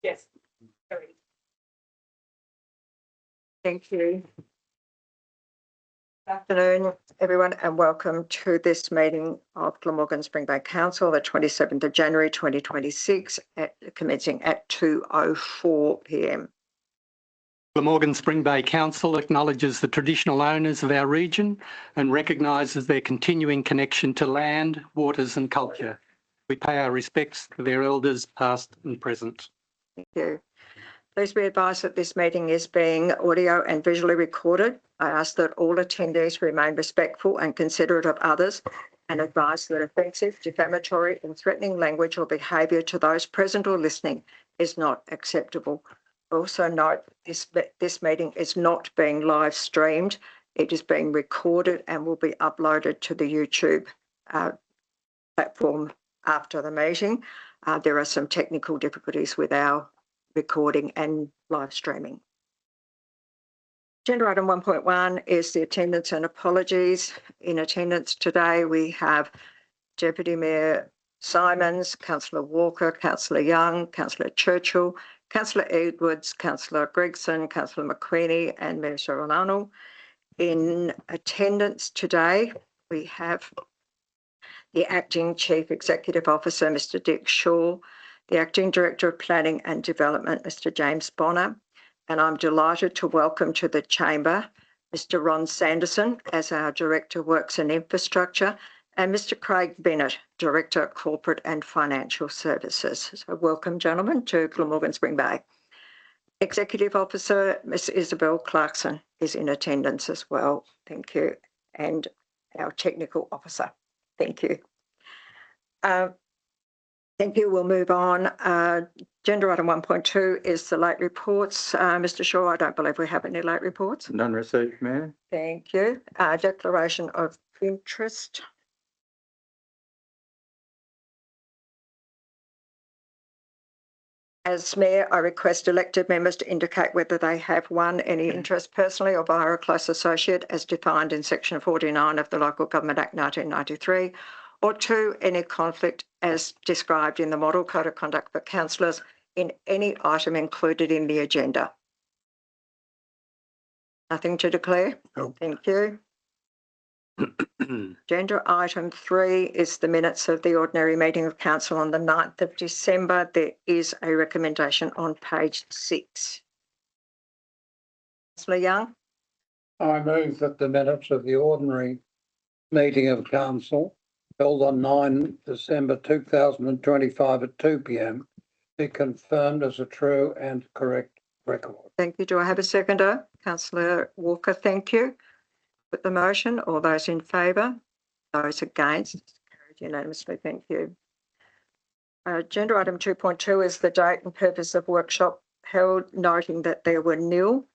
Yes. Thank you. Good afternoon, everyone, and welcome to this meeting of Glamorgan Spring Bay Council, the 27th of January 2026, commencing at 2:04 p.m. Glamorgan Spring Bay Council acknowledges the traditional owners of our region and recognises their continuing connection to land, waters and culture. We pay our respects to their elders past and present. Thank you. Please be advised that this meeting is being audio and visually recorded. I ask that all attendees remain respectful and considerate of others and advise that offensive, defamatory and threatening language or behaviour to those present or listening is not acceptable. Also note this meeting is not being live streamed. It is being recorded and will be uploaded to the YouTube platform after the meeting. There are some technical difficulties with our recording and live streaming. Agenda item 1.1 is the attendance and apologies. In attendance today, we have Deputy Mayor Simons, Councillor Walker, Councillor Young, Councillor Churchill, Councillor Edwards, Councillor Gregson, Councillor McQueenie and Mayor Serrano. In attendance today, we have the Acting Chief Executive Officer, Mr. Dick Shaw, the Acting Director of Planning and Development, Mr. James Bonner, and I'm delighted to welcome to the Chamber Mr. Ron Sanderson as our Director of Works and Infrastructure, and Mr. Craig Bennett, Director of Corporate and Financial Services. So welcome, gentlemen, to Glamorgan Spring Bay. Executive Officer, Ms. Isabel Clarkson, is in attendance as well. Thank you. And our Technical Officer. Thank you. Thank you. We'll move on. Agenda item 1.2 is the late reports. Mr. Shaw, I don't believe we have any late reports. None received, Mayor. Thank you. Declaration of interest. As Mayor, I request elected members to indicate whether they have, one, any interest personally or via a close associate as defined in section 49 of the Local Government Act 1993, or two, any conflict as described in the Model Code of Conduct for Councillors in any item included in the agenda. Nothing to declare? No. Thank you. Agenda item 3 is the minutes of the ordinary meeting of Council on the 9th of December. There is a recommendation on page 6. Councillor Young? I move that the minutes of the ordinary meeting of Council held on 9 December 2025 at 2 p.m. be confirmed as a true and correct record. Thank you. Do I have a seconder? Councillor Walker, thank you. Put the motion. All those in favour? Those against? Carried unanimously. Thank you. Agenda item 2.2 is the date and purpose of workshop held, noting that there were nil.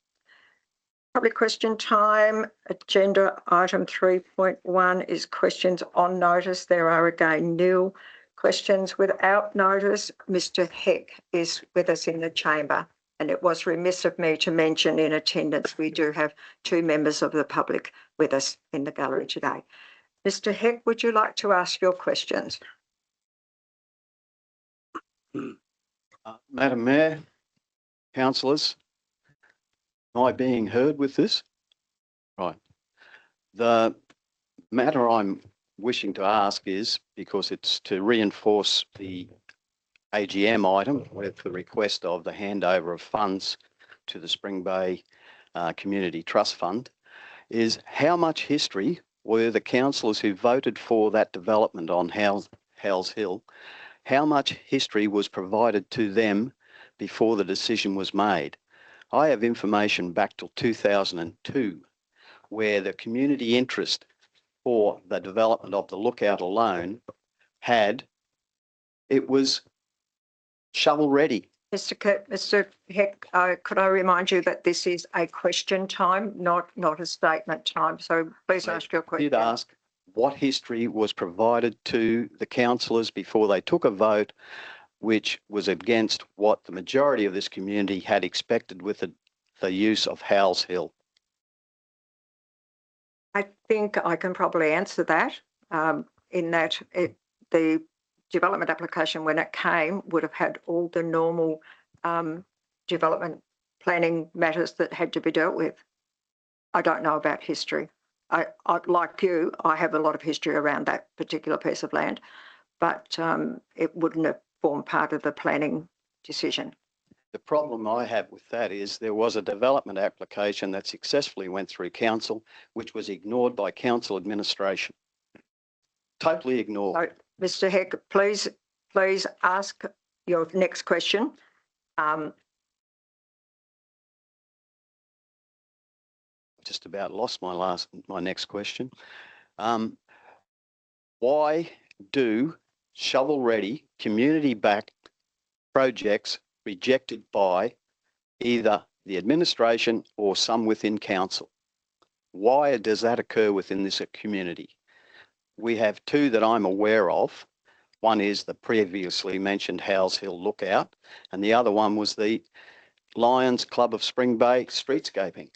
Public question time. Agenda item 3.1 is questions on notice. There are again nil questions without notice. Mr. Heck is with us in the chamber, and it was remiss of me to mention in attendance we do have 2 members of the public with us in the gallery today. Mr. Heck, would you like to ask your questions? Madam Mayor, councillors, am I being heard with this? Right. The matter I'm wishing to ask is, because it's to reinforce the AGM item with the request of the handover of funds to the Spring Bay Community Trust Fund, is how much history were the councillors who voted for that development on Howells Hill, how much history was provided to them before the decision was made? I have information back till 2002 where the community interest for the development of the Lookout alone it was shovel ready. Mr. Heck, could I remind you that this is a question time, not a statement time. So please ask your question. I did ask what history was provided to the councillors before they took a vote which was against what the majority of this community had expected with the use of Howells Hill. I think I can probably answer that in that the development application when it came would have had all the normal development planning matters that had to be dealt with. I don't know about history. I like you, I have a lot of history around that particular piece of land, but it wouldn't have formed part of the planning decision. The problem I have with that is there was a development application that successfully went through council, which was ignored by council administration. Totally ignored. So, Mr. Heck, please ask your next question. Just about lost my next question. Why do shovel-ready, community-backed projects rejected by either the administration or some within council? Why does that occur within this community? We have two that I'm aware of. One is the previously mentioned Howes Hill Lookout, and the other one was the Lions Club of Spring Bay streetscaping,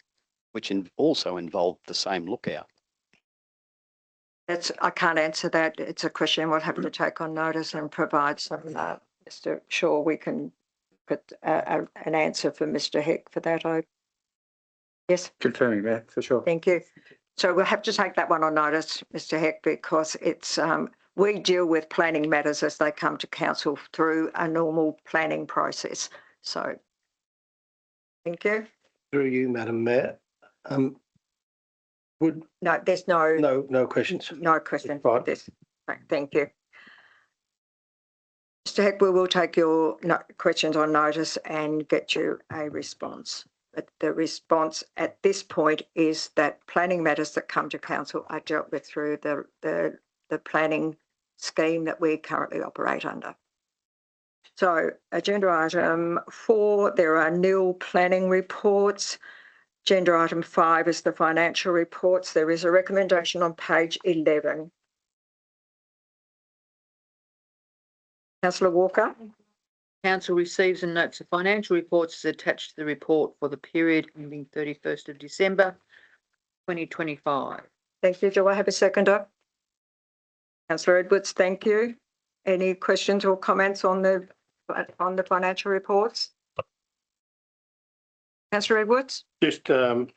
which also involved the same lookout. I can't answer that. It's a question we'll have to take on notice and provide some, Mr. Shaw, we can put an answer for Mr. Heck for that. Yes. Confirming that, for sure. Thank you. So we'll have to take that one on notice, Mr. Heck, because it's, we deal with planning matters as they come to council through a normal planning process. So, thank you. Through you, Madam Mayor. No, there's no questions. no question for Right. this. Right, thank you. Mr. Heck, we will take your questions on notice and get you a response. But the response at this point is that planning matters that come to council are dealt with through the planning scheme that we currently operate under. So agenda item 4, there are nil planning reports. Agenda item 5 is the financial reports. There is a recommendation on page 11. Councillor Walker. Council receives and notes the financial reports as attached to the report for the period ending 31st of December 2025. Thank you. Do I have a seconder? Councillor Edwards, thank you. Any questions or comments on the financial reports? Councillor Edwards? Just good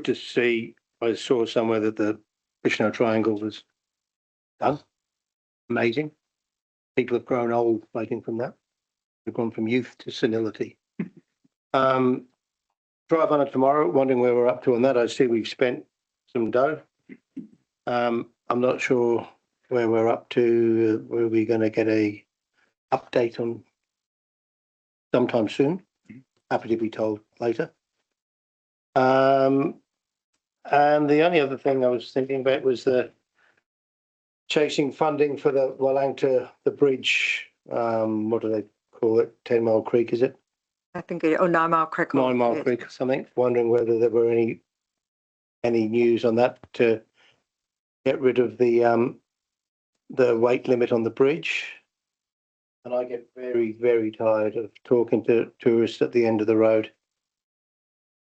to see. I saw somewhere that the Bushnell Triangle was done. Amazing. People have grown old waiting from that. We've gone from youth to senility. Drive on it tomorrow, wondering where we're up to on that. I see we've spent some dough. I'm not sure where we're up to. Were we going to get a update on sometime soon? Happy to be told later. And the only other thing I was thinking about was the chasing funding for the Wellangta, the bridge. What do they call it? 10 Mile Creek, is it? I think, 9 Mile Creek. 9 Mile Creek or something. Wondering whether there were any news on that to get rid of the weight limit on the bridge. And I get very, very tired of talking to tourists at the end of the road,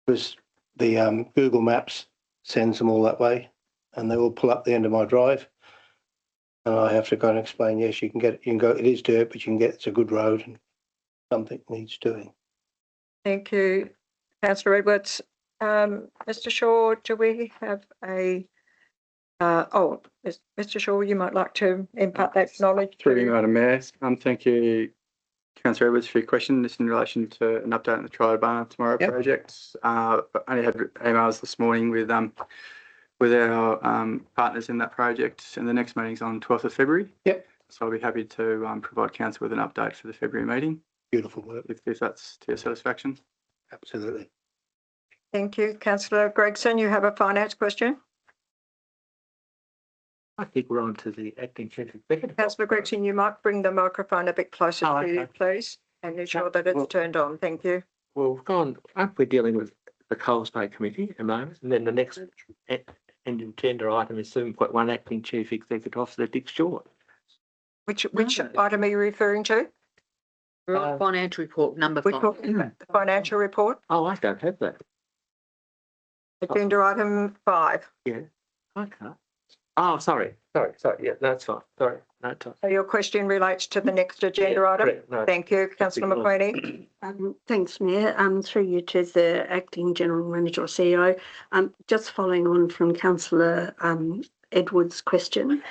because the Google Maps sends them all that way, and they will pull up the end of my drive. And I have to go and explain, yes, you can go, it is dirt, but you can get, it's a good road and something needs doing. Thank you, Councillor Edwards. Mr. Shaw, do we have a, Mr. Shaw, you might like to impart that knowledge. Through you, Madam Mayor. Thank you, Councillor Edwards, for your question. This in relation to an update on the Tryabana Tomorrow project. I only had emails this morning with our partners in that project, and the next meeting's on 12th of February. Yep. So I'll be happy to provide council with an update for the February meeting. Beautiful work. If that's to your satisfaction. Absolutely. Thank you. Councillor Gregson, you have a finance question? I think we're on to the acting chief executive. Councillor Gregson, you might bring the microphone a bit closer to you, please, and ensure that it's turned on. Thank you. Well, we've gone up. We're dealing with the Coles Bay Committee at the moment, and then the next agenda item is 7.1 acting chief executive officer Dick Short. Which item are you referring to? We're on financial report number We're 5. talking about the financial report, Oh, I don't have that. agenda item 5. Yeah, okay. Oh, sorry. Yeah, that's fine. Sorry. No, it's fine. So your question relates to the next agenda Yeah, item? correct. No, Thank you, councillor ignore it. McQueenie. Thanks, Mayor. Through you to the Acting General Manager or CEO. Just following on from councillor Edwards' question,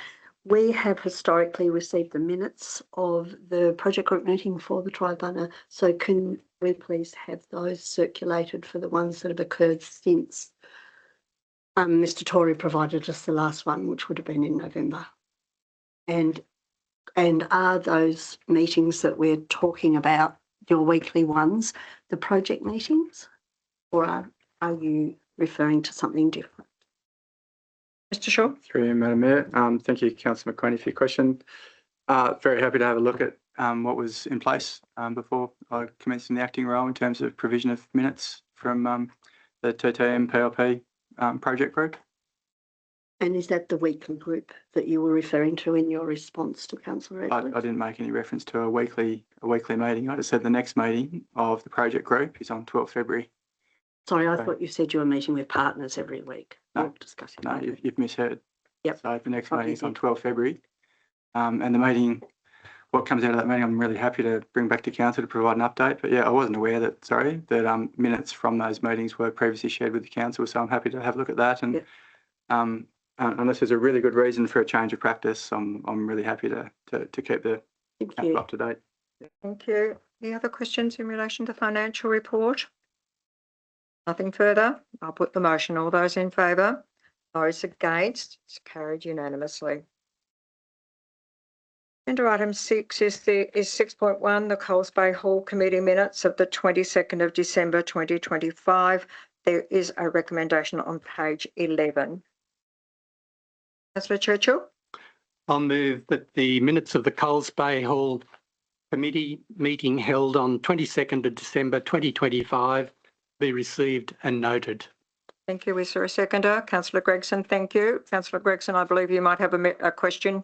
we have historically received the minutes of the project group meeting for the Tribunal. So can we please have those circulated for the ones that have occurred since Mr. Tory provided us the last one, which would have been in November? And are those meetings that we're talking about, your weekly ones, the project meetings? Or are you referring to something different? Mr Shaw? Through you, Madam Mayor. Thank you, councillor McQueenie, for your question. Very happy to have a look at what was in place before I commenced in the acting role in terms of provision of minutes from the TTM PLP project group. And is that the weekly group that you were referring to in your response to Councillor I Edwards? didn't make any reference to a weekly meeting. I just said the next meeting of the project group is on 12th February. Sorry, I Okay. thought you said you were meeting with partners every week. No. You're discussing. No, Okay. you've misheard. Yep. So the next Oh, meeting is on easy. 12th February. And the meeting, what comes out of that meeting, I'm really happy to bring back to council to provide an update. But yeah, I wasn't aware that minutes from those meetings were previously shared with the council. So I'm happy to have a look at that. And Yep. unless there's a really good reason for a change of practice, I'm really happy to keep the Thank council you. up to date. Thank you. Any other questions in relation to the financial report? Nothing further. I'll put the motion. All those in favour? Those against? It's carried unanimously. Agenda item 6 is 6.1, the Coles Bay Hall Committee minutes of the 22nd of December 2025. There is a recommendation on page 11. Councillor Churchill? I'll move that the minutes of the Coles Bay Hall Committee meeting held on 22nd of December 2025 be received and noted. Thank you. Is there a seconder? Councillor Gregson, thank you. Councillor Gregson, I believe you might have a question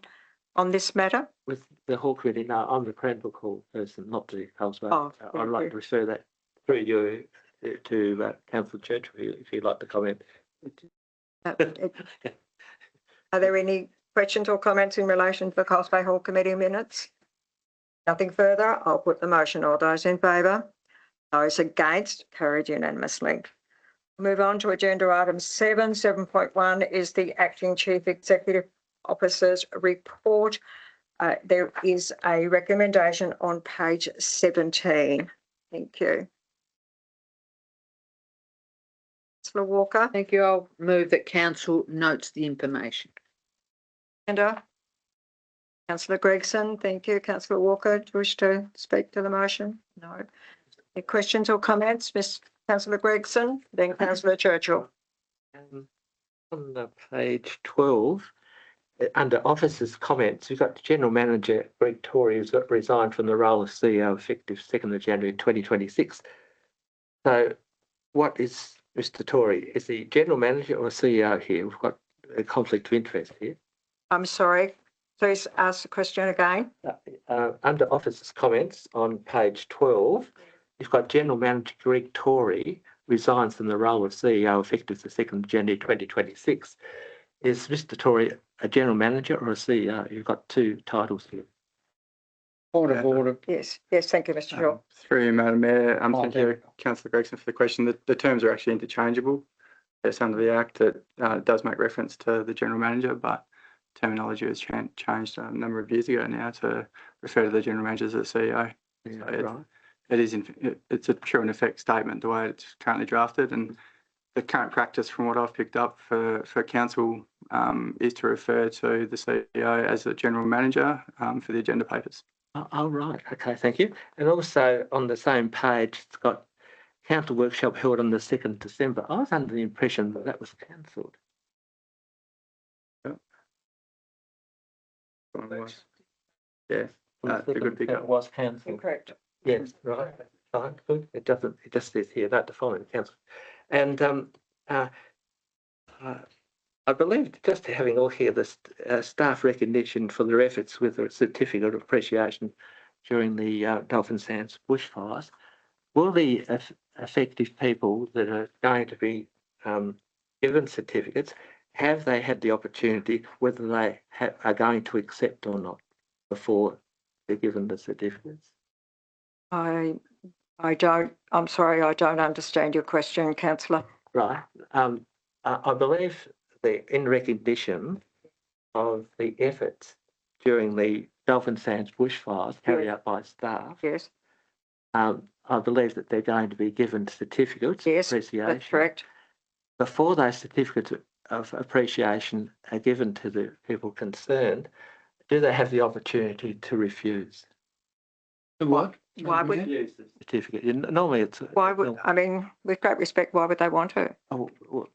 on this matter. With the Hall Committee, no, I'm the Cranbrook Hall person, not the Coles Bay. Oh, I'd thank like you. to refer that through you to Councillor Church if you'd like to comment. Are there any questions or comments in relation to the Coles Bay Hall Committee minutes? Nothing further. I'll put the motion. All those in favour? Those against? Carried unanimously. Move on to agenda item 7. 7.1 is the Acting Chief Executive Officer's report. There is a recommendation on page 17. Thank you. Councillor Walker? Thank you. I'll move that council notes the information. Councillor Gregson, thank you. Councillor Walker, do you wish to speak to the motion? No. Any questions or comments? Councillor Gregson, then Councillor Churchill. On page 12, under officers' comments, we've got General Manager Greg Tory, who's got resigned from the role of CEO effective 2nd of January 2026. So what is Mr. Tory? Is he General Manager or CEO here? We've got a conflict of interest here. I'm sorry. Please ask the question again. Under officers' comments on page 12, you've got General Manager Greg Tory resigns from the role of CEO effective the 2nd of January 2026. Is Mr. Tory a General Manager or a CEO? You've got two titles here. Point of order. Yes, thank you, Mr. Shaw. Through you, Madam Mayor. Thank thank you, Councillor Gregson, for the question. The terms are actually interchangeable. Yes, under the Act, it does make reference to the General Manager, but terminology has changed a number of years ago now to refer to the General Manager as the CEO. Yeah, So right. it's a true and effect statement the way it's currently drafted, and the current practice from what I've picked up for council is to refer to the CEO as the General Manager for the agenda papers. Oh, right. Okay, thank you. And also on the same page, it's got council workshop held on the 2nd December. I was under the impression that was cancelled. Yeah, a good pick It up. was cancelled. Incorrect. Yes, right. Fine, good. It just says here, note the following council. And I believe just having all here the staff recognition for their efforts with a certificate of appreciation during the Dolphin Sands bushfires. Will the affected people that are going to be given certificates have they had the opportunity, whether they are going to accept or not before they're given the certificates? I'm sorry, I don't understand your question, councillor. Right. I believe in recognition of the efforts during the Dolphin Sands bushfires carried out by staff, Yes, I believe that they're going to be given certificates of yes, appreciation. that's correct. Before those certificates of appreciation are given to the people concerned, do they have the opportunity to refuse? The what? Why would, Refuse the certificate. Normally it's. why would, I mean, with great respect, why would they want to? Oh, well,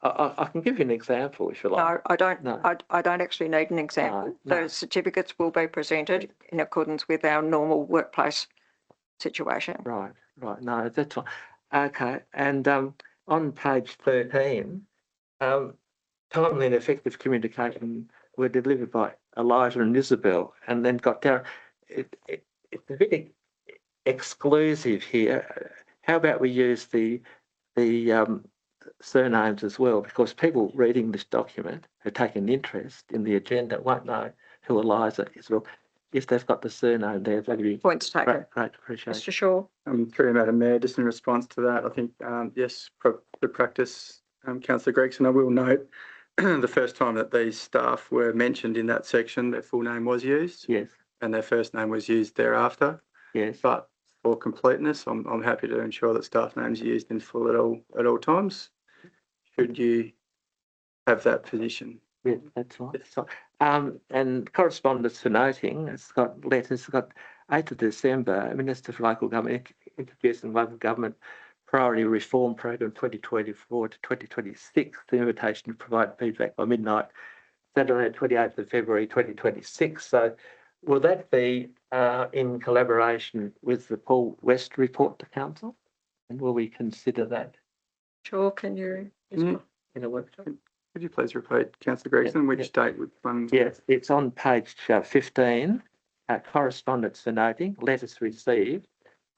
I can give you an example if you like. No, I don't, No. I don't actually need an example. No. The certificates will be presented in accordance with our normal workplace situation. Right. No, that's fine. Okay. And on page 13, timely and effective communication were delivered by Elijah and Isabel, and then got down. It's a bit exclusive here. How about we use the surnames as well, because people reading this document who take an interest in the agenda won't know who Eliza is. Well, if they've got the surname there, that'd be Points taken. great appreciation. Mr. Shaw. Through you, Madam Mayor, just in response to that, I think, yes, good practice, Councillor Gregson. I will note the first time that these staff were mentioned in that section, their full name was used. Yes. And their first name was used thereafter. Yes. But for completeness, I'm happy to ensure that staff names are used in full at all times. Should you have that position? Yeah, that's right. So, and correspondence for noting, it's got letters, it's got 8th of December, Minister for Local Government introducing local government priority reform program 2024 to 2026, the invitation to provide feedback by midnight, Saturday, 28th of February 2026. So will that be in collaboration with the Paul West report to Council? And will we consider that Sure, can you? Mm. in a workshop? Could you please repeat, Councillor Gregson, which date would one? Yes, it's on page 15, correspondence for noting, letters received,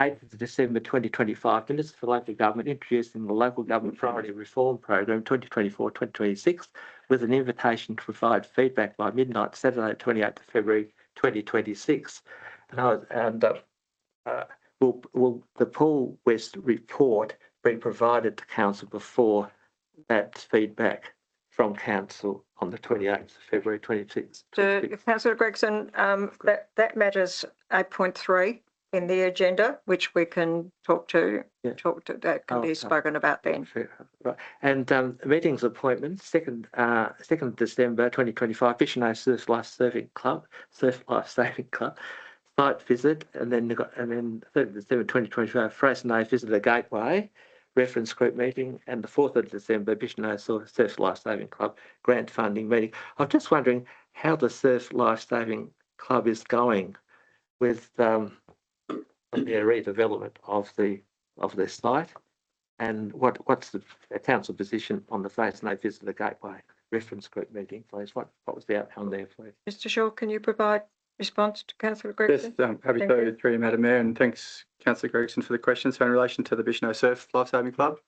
8th of December 2025, Minister for Local Government introducing the Local Government Priority Reform Program 2024-2026 with an invitation to provide feedback by midnight, Saturday, 28th of February 2026. Will the Paul West report be provided to Council before that feedback from Council on the 28th of February 2026? Councillor Gregson, that matters 8.3 in the agenda, which we can talk to, that can be spoken about then. Right. And meetings appointments, 2nd December 2025, Fisherno Surf Life Saving Club, site visit, and then 3rd December 2025, Freycinet Visitor Gateway, reference group meeting, and the 4th of December, Fisherno Surf Life Saving Club grant funding meeting. I'm just wondering how the Surf Life Saving Club is going with the redevelopment of the site, and what's the council position on the Freycinet Visitor Gateway reference group meeting, please? What was the outcome there, please? Mr. Shaw, can you provide response to Councillor Gregson? Yes, happy to, through you, Madam Mayor, and thanks, Councillor Gregson, for the question. So in relation to the Fisherno Surf Life Saving Club,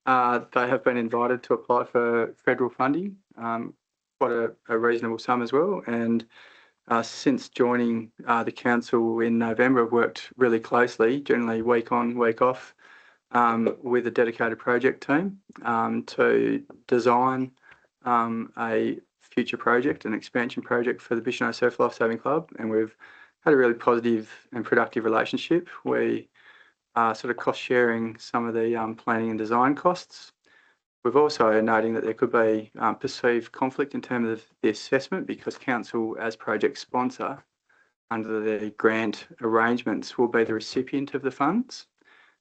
they have been invited to apply for federal funding, quite a reasonable sum as well, and since joining the council in November, I've worked really closely, generally week on, week off, with a dedicated project team to design a future project, an expansion project for the Fisherno Surf Life Saving Club, and we've had a really positive and productive relationship. We are sort of cost sharing some of the planning and design costs. We've also noting that there could be perceived conflict in terms of the assessment, because council as project sponsor under the grant arrangements will be the recipient of the funds.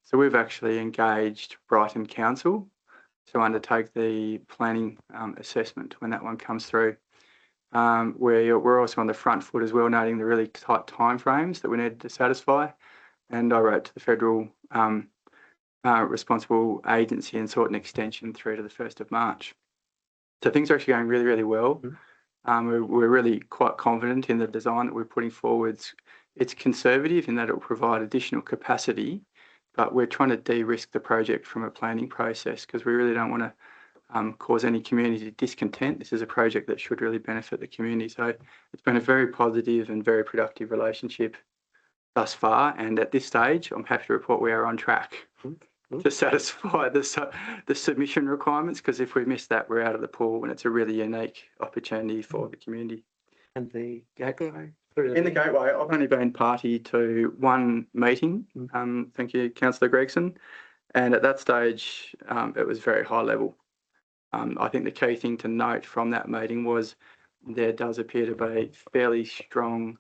So we've actually engaged Brighton Council to undertake the planning assessment when that one comes through. We're also on the front foot as well, noting the really tight timeframes that we needed to satisfy. And I wrote to the federal responsible agency and sought an extension through to the 1st of March. So things are actually going really, really well. We're really quite confident in the design that we're putting forwards. It's conservative in that it will provide additional capacity, but we're trying to de-risk the project from a planning process, because we really don't want cause any community discontent. This is a project that should really benefit the community. So it's been a very positive and very productive relationship thus far. And at this stage, I'm happy to report we are on track to satisfy the submission requirements, because if we miss that, we're out of the pool, and it's a really unique opportunity for the community. And the gateway? In the Gateway, I've only been party to one meeting. Thank you, Councillor Gregson. And at that stage, it was very high level. I think the key thing to note from that meeting was there does appear to be fairly strong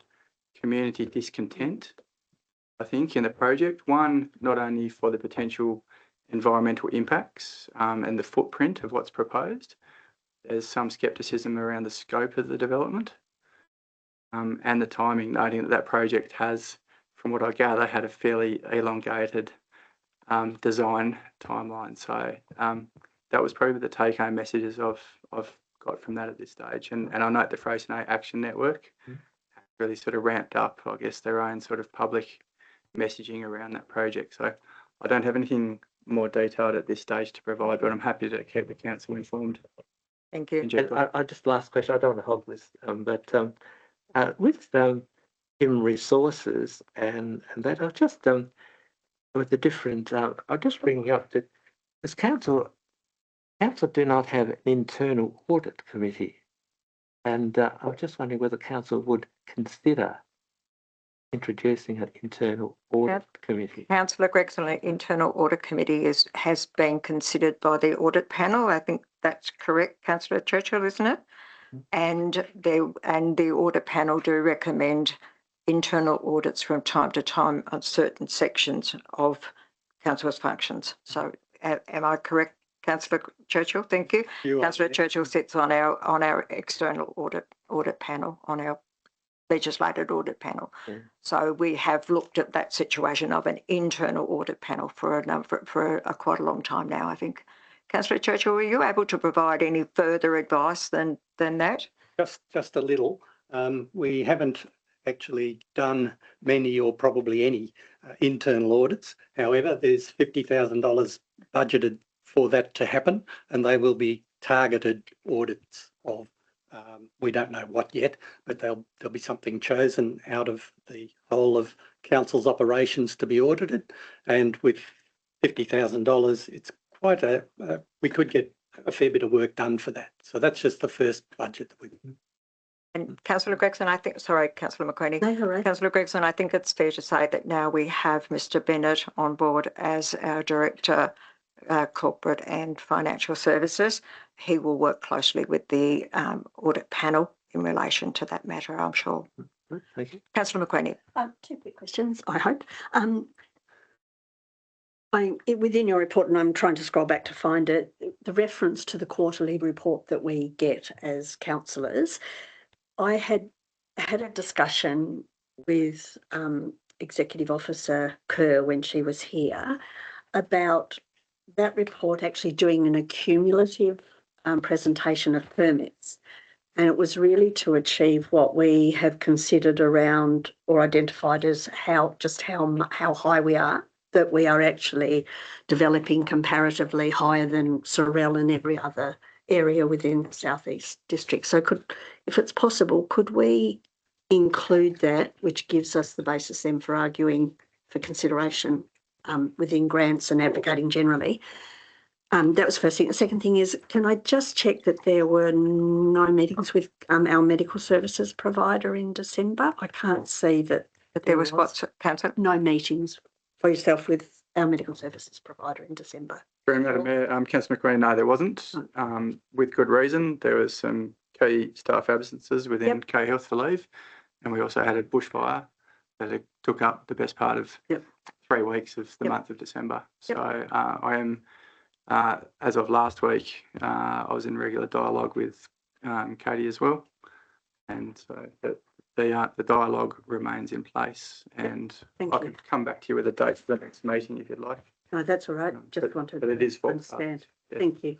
community discontent, I think, in the project. One, not only for the potential environmental impacts and the footprint of what's proposed. There's some scepticism around the scope of the development and the timing, noting that that project has, from what I gather, had a fairly elongated design timeline. So that was probably the take-home messages I've got from that at this stage. And I note the Freycinet Action Network really sort of ramped up, I guess, their own sort of public messaging around that project. So I don't have anything more detailed at this stage to provide, but I'm happy to keep the council informed. Thank you. And I just last question, I don't want to hog this, but with human resources and that, I just with the different, I'm just bringing up that this council do not have an internal audit committee, and I was just wondering whether council would consider introducing an internal audit committee. Councillor Gregson, an internal audit committee has been considered by the audit panel. I think that's correct, Councillor Churchill, isn't it? And the audit panel do recommend internal audits from time to time on certain sections of council's functions. So am I correct, Councillor Churchill? Thank you. Councillor Churchill sits on our external audit panel, on our legislated audit panel. So we have looked at that situation of an internal audit panel for quite a long time now, I think. Councillor Churchill, were you able to provide any further advice than that? Just a little. We haven't actually done many or probably any internal audits. However, there's $50,000 budgeted for that to happen, and they will be targeted audits of, we don't know what yet, but there'll be something chosen out of the whole of council's operations to be audited. And with $50,000, it's quite we could get a fair bit of work done for that. So that's just the first budget that we've. And Councillor Gregson, Councillor McQueenie. No, all right. Councillor Gregson, I think it's fair to say that now we have Mr. Bennett on board as our Director, Corporate and Financial Services. He will work closely with the audit panel in relation to that matter, I'm sure. Thank you. Councillor McQueenie. Two quick questions, I hope. Within your report, and I'm trying to scroll back to find it, the reference to the quarterly report that we get as councillors, I had a discussion with Executive Officer Kerr when she was here about that report actually doing an accumulative presentation of permits. And it was really to achieve what we have considered around or identified as how high we are, that we are actually developing comparatively higher than Sorell and every other area within the South East District. So if it's possible, could we include that, which gives us the basis then for arguing for consideration within grants and advocating generally? That was the first thing. The second thing is, can I just check that there were no meetings with our medical services provider in December? I can't see that. But there was what, Councillor? No meetings for yourself with our medical services provider in December. Madam Mayor, Councillor McQueen, no, there wasn't. With good reason. There was some key staff absences within K Health for leave, and we also had a bushfire that took up the best part of 3 weeks of the month of December. So I am, as of last week, I was in regular dialogue with Katie as well, and so the dialogue remains in place, and I could come back to you with a date for the next meeting if you'd like. No, that's all right. Just wanted but it is to understand. Yeah. Thank you.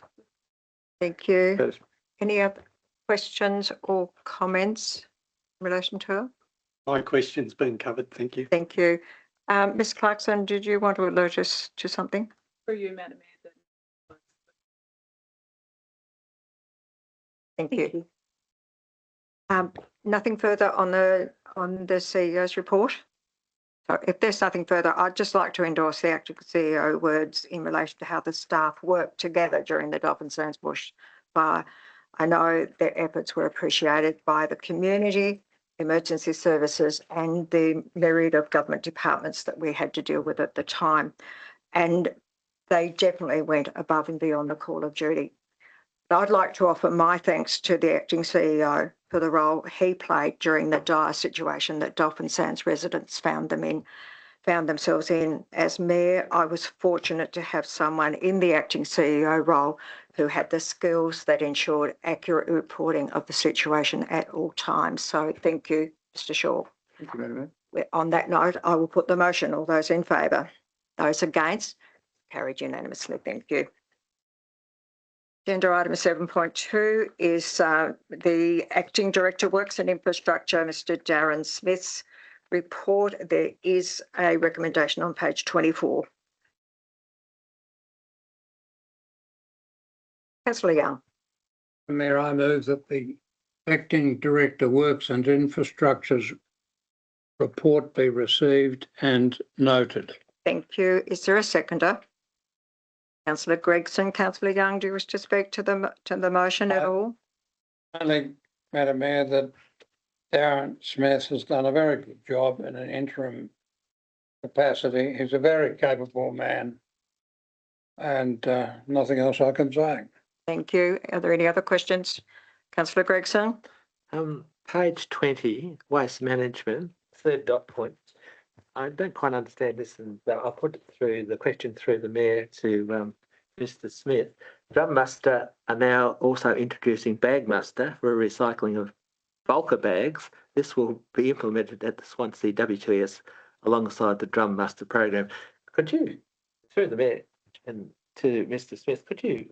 Thank you. But Any other questions or comments in relation to it? My question's been covered, thank you. Thank you. Ms. Clarkson, did you want to alert us to something? For you, Madam Mayor. Thank Thank you. you. Nothing further on the CEO's report? So if there's nothing further, I'd just like to endorse the acting CEO words in relation to how the staff worked together during the Dolphin Sands bush fire. I know their efforts were appreciated by the community, emergency services, and the myriad of government departments that we had to deal with at the time. And they definitely went above and beyond the call of duty. I'd like to offer my thanks to the acting CEO for the role he played during the dire situation that Dolphin Sands residents found themselves in. As Mayor, I was fortunate to have someone in the acting CEO role who had the skills that ensured accurate reporting of the situation at all times. So thank you, Mr. Shaw. Thank you, Madam Mayor. On that note, I will put the motion. All those in favour? Those against? Carried unanimously. Thank you. Agenda item 7.2 is the Acting Director Works and Infrastructure, Mr. Darren Smith's report. There is a recommendation on page 24. Councillor Young. Mayor, I move that the Acting Director Works and Infrastructure's report be received and noted. Thank you. Is there a seconder? Councillor Gregson. Councillor Young, do you wish to speak to the motion at all? Only, Madam Mayor, that Darren Smith has done a very good job in an interim capacity. He's a very capable man, and nothing else I can say. Thank you. Are there any other questions? Councillor Gregson. Page 20, waste management, third dot point. I don't quite understand this, and I'll put it through the question through the Mayor to Mr. Smith. Drum Muster are now also introducing bag muster for recycling of bulker bags. This will be implemented at the Swansea WTS alongside the Drum Muster program. Could you, through the Mayor and to Mr. Smith, could you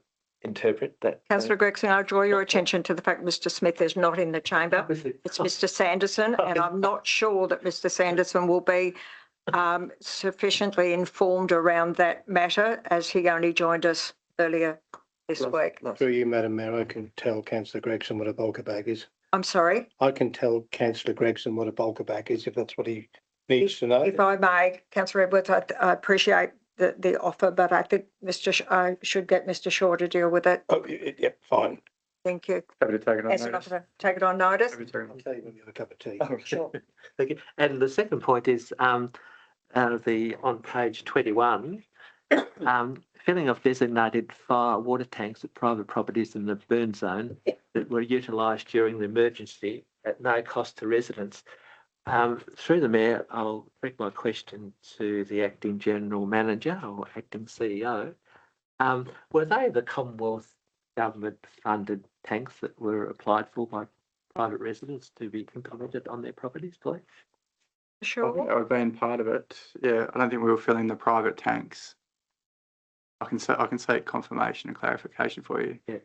interpret that? Councillor Gregson, I'll draw your attention to the fact Mr. Smith is not in the chamber. It's Mr. Sanderson, and I'm not sure that Mr. Sanderson will be sufficiently informed around that matter, as he only joined us earlier this week. Through you, Madam Mayor, I can tell Councillor Gregson what a bulker bag is. I'm sorry. I can tell Councillor Gregson what a bulker bag is if that's what he needs to know. If I may, Councillor Edwards, I appreciate the offer, but I think I should get Mr. Shaw to deal with it. Oh, yep, fine. Thank you. Happy to take it on As an notice. offer, take it on notice. Happy to take it I'll on tell you when you have a cup of tea. Oh, sure. Thank you. And the second point is on page 21, filling of designated fire water tanks at private properties in the burn zone that were utilised during the emergency at no cost to residents. Through the Mayor, I'll direct my question to the Acting General Manager or Acting CEO. Were they the Commonwealth government funded tanks that were applied for by private residents to be implemented on their properties, please? I think Sure. that would have been part of it. Yeah, I don't think we were filling the private tanks. I can seek confirmation and clarification for you. Yeah.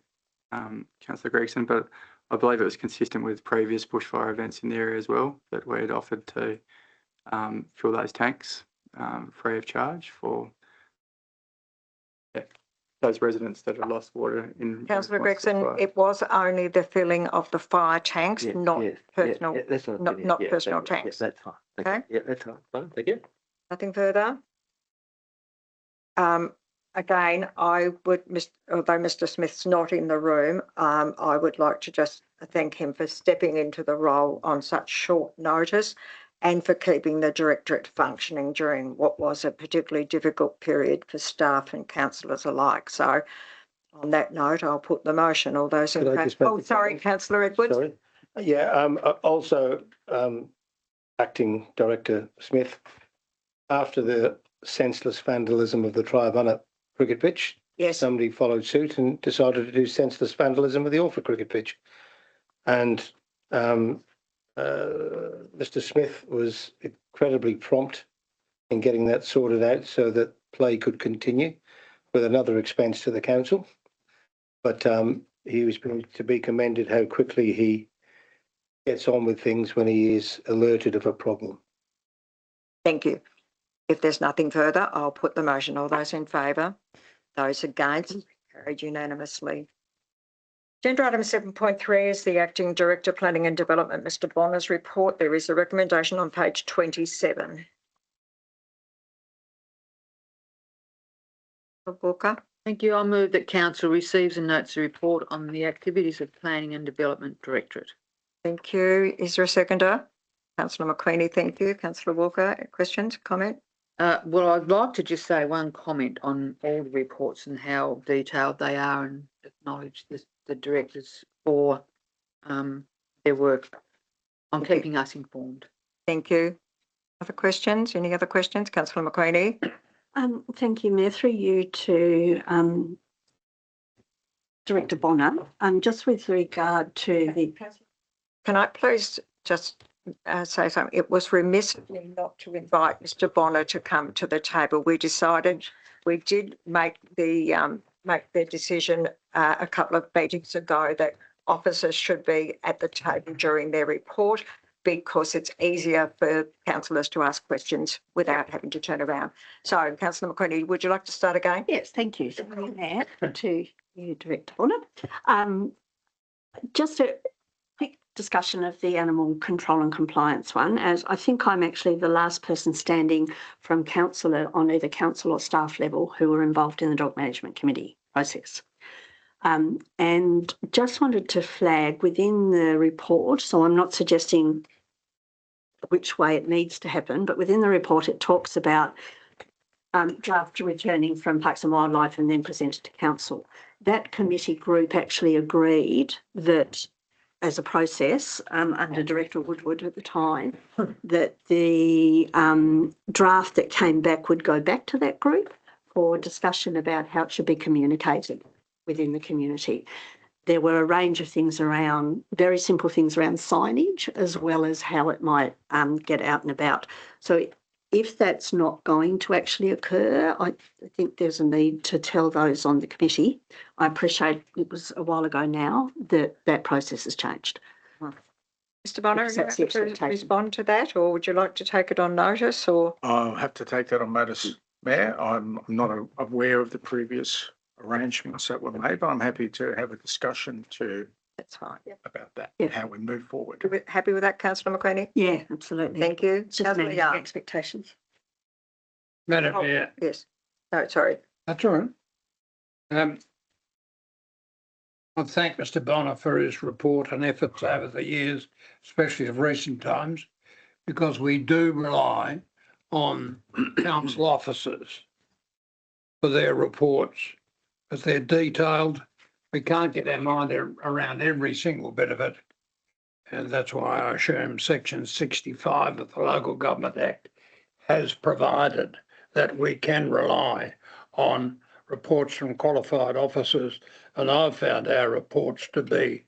Councillor Gregson, but I believe it was consistent with previous bushfire events in the area as well, that we had offered to fill those tanks free of charge for those residents that have lost water in. Councillor response to Gregson, fire. it was only the filling of the fire tanks, Yeah, not yes, personal. Yeah, that's what I not- mean. not Yeah, personal that- yeah, tanks. that's fine. Thank Okay. you. Yeah, that's fine. Thank you. Nothing further? Again, I would, although Mr. Smith's not in the room, I would like to just thank him for stepping into the role on such short notice and for keeping the directorate functioning during what was a particularly difficult period for staff and councillors alike. So on that note, I'll put the motion. All those in Could I favour? just make Oh, a sorry, comment? Councillor Edwards. Sorry. Yeah, also, Acting Director Smith, after the senseless vandalism of the Triabunna cricket pitch, Yes, somebody followed suit and decided to do senseless vandalism with the Alford cricket pitch. And Mr. Smith was incredibly prompt in getting that sorted out so that play could continue with another expense to the council. But he was to be commended how quickly he gets on with things when he is alerted of a problem. thank you. If there's nothing further, I'll put the motion. All those in favour? Those against? Carried unanimously. Agenda item 7.3 is the Acting Director Planning and Development, Mr Bonner's report. There is a recommendation on page 27. Walker. Thank you. I move that council receives and notes the report on the activities of Planning and Development Directorate. Thank you. Is there a seconder? Councillor McQueenie, thank you. Councillor Walker, questions, comment? Well, I'd like to just say one comment on all the reports and how detailed they are, and acknowledge the directors for their work on Thank you. keeping us informed. Thank you. Other questions? Any other questions? Councillor McQueenie. Thank you, Mayor. Through you to Director Bonner. Just with regard to the. Can I please just say something? It was remiss of me not to invite Mr Bonner to come to the table. We decided, we did make the decision a couple of meetings ago that officers should be at the table during their report, because it's easier for councillors to ask questions without having to turn around. So, Councillor McQueenie, would you like to start again? Yes, thank you. Mayor, to you, Director Bonner. Just a quick discussion of the animal control and compliance one, as I think I'm actually the last person standing from councillor on either council or staff level who were involved in the dog management committee process. And just wanted to flag within the report, so I'm not suggesting which way it needs to happen, but within the report it talks about draft returning from Parks and Wildlife and then presented to council. That committee group actually agreed that as a process under Director Woodward at the time, that the draft that came back would go back to that group for discussion about how it should be communicated within the community. There were a range of things around, very simple things around signage, as well as how it might get out and about. So if that's not going to actually occur, I think there's a need to tell those on the committee. I appreciate it was a while ago now that that process has changed. Mr Bonner, are you That's the able to expectation. respond to that, or would you like to take it on notice? Or I'll have to take that on notice, Mayor. I'm not aware of the previous arrangements that were made, but I'm happy to have a discussion that's fine. about that, Yeah. and how we move forward. Happy with that, Councillor McQueenie? Yeah, absolutely. Thank you. It's just Councillor managing Young. expectations. Madam Oh, Mayor, yes. No, sorry. that's all right. I thank Mr Bonner for his report and efforts over the years, especially of recent times, because we do rely on council officers for their reports, because they're detailed. We can't get our mind around every single bit of it. And that's why I assume Section 65 of the Local Government Act has provided that we can rely on reports from qualified officers. And I've found our reports to be,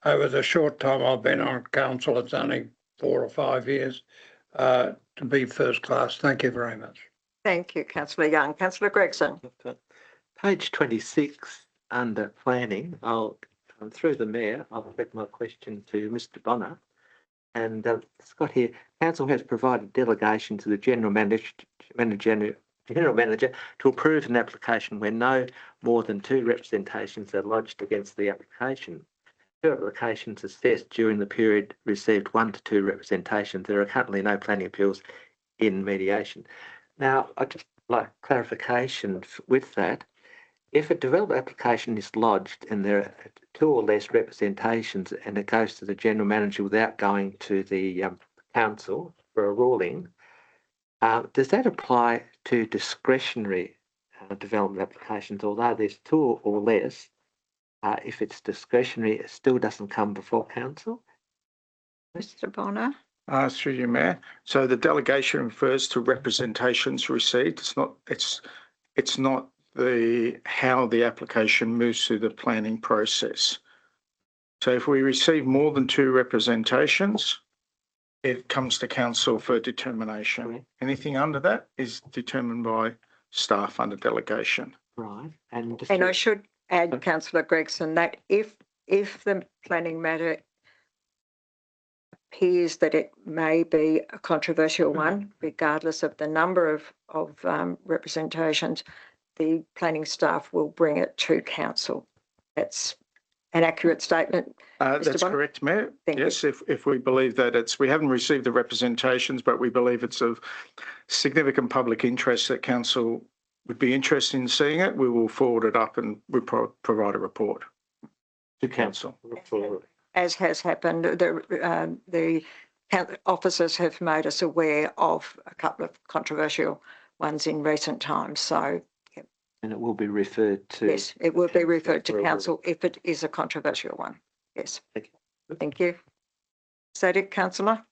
over the short time I've been on council, it's only 4 or 5 years, to be first class. Thank you very much. Thank you, Councillor Young. Councillor Gregson. Page 26 under planning, through the Mayor, I'll direct my question to Mr Bonner. And it's got here, council has provided delegation to the general manager to approve an application where no more than 2 representations are lodged against the application. 2 applications assessed during the period received 1 to 2 representations. There are currently no planning appeals in mediation. Now, I'd just like clarification with that. If a development application is lodged and there are 2 or less representations and it goes to the general manager without going to the council for a ruling, does that apply to discretionary development applications? Although there's 2 or less, if it's discretionary, it still doesn't come before council? Mr Bonner. Through you, Mayor. So the delegation refers to representations received. It's not how the application moves through the planning process. So if we receive more than 2 representations, it comes to council for determination. Correct. Anything under that is determined by staff under delegation. Right. And I should add, Councillor Gregson, that if the planning matter appears that it may be a controversial one, regardless of the number of representations, the planning staff will bring it to council. That's an accurate statement? That's Bonner? correct, Mayor. Thank you. Yes, if we believe that we haven't received the representations, but we believe it's of significant public interest that council would be interested in seeing it, we will forward it up and we provide a report. To council. As has happened, the officers have made us aware of a couple of controversial ones in recent times. So, And it will be referred to. yes, it will be referred to for a council if it is a controversial one. Yes. Thank you. Thank you. Is that it, councillor?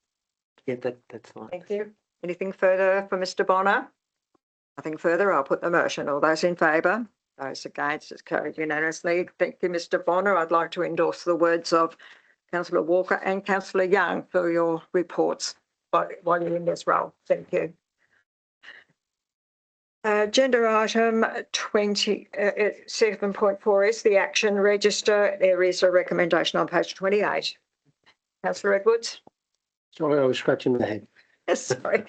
Yeah, that's fine. Thank you. Anything further for Mr. Bonner? Nothing further. I'll put the motion. All those in favour? Those against? It's carried unanimously. Thank you, Mr. Bonner. I'd like to endorse the words of Councillor Walker and Councillor Young for your reports while you're in this role. Thank you. Agenda item 7.4 is the action register. There is a recommendation on page 28. Councillor Edwards? Sorry, I was scratching my head. Sorry.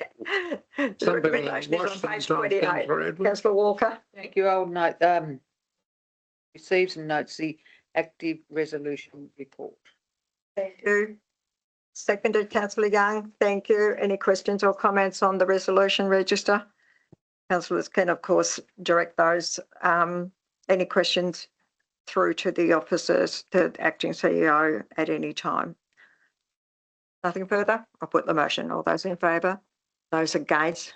The Somebody recommendation is on watch page them, 28. Councillor Edwards. Councillor Walker? Thank you. I'll note, receives and notes the active resolution report. Thank you. Seconded, Councillor Young. Thank you. Any questions or comments on the resolution register? Councillors can, of course, direct those. Any questions through to the officers, the acting CEO at any time. Nothing further? I'll put the motion. All those in favour? Those against?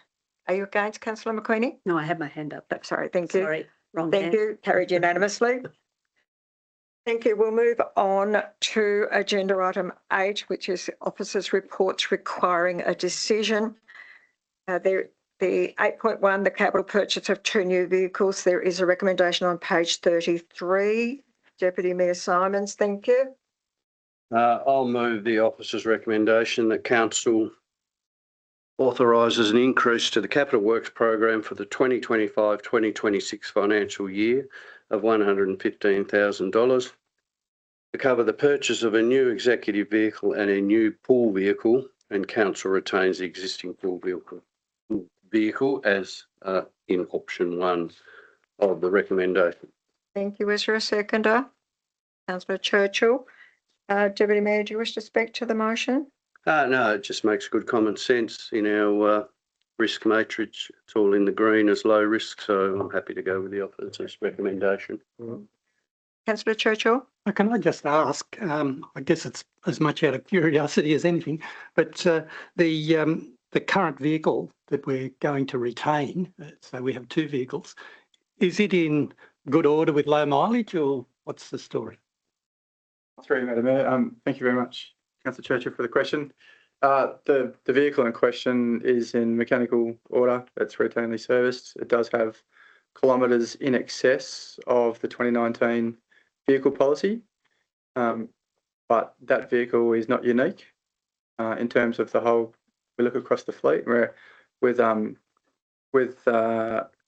Are you against, Councillor McQueenie? No, I had my hand up. Sorry, thank you. Sorry, wrong Thank hand. you. Carried unanimously. Thank you. We'll move on to agenda item 8, which is officers' reports requiring a decision. The 8.1, the capital purchase of 2 new vehicles. There is a recommendation on page 33. Deputy Mayor Simons, thank you. I'll move the officer's recommendation that council authorises an increase to the capital works program for the 2025-2026 financial year of $115,000 to cover the purchase of a new executive vehicle and a new pool vehicle, and council retains the existing pool vehicle as in option 1 of the recommendation. Thank you. Is there a seconder? Councillor Churchill. Deputy Mayor, do you wish to speak to the motion? No, it just makes good common sense in our risk matrix. It's all in the green as low risk, so I'm happy to go with the officer's recommendation. Councillor Churchill? Can I just ask, I guess it's as much out of curiosity as anything, but the current vehicle that we're going to retain, so we have 2 vehicles, is it in good order with low mileage, or what's the story? Through you, Madam Mayor. Thank you very much, Councillor Churchill, for the question. The vehicle in question is in mechanical order. It's routinely serviced. It does have kilometres in excess of the 2019 vehicle policy, but that vehicle is not unique in terms of the whole. We look across the fleet where with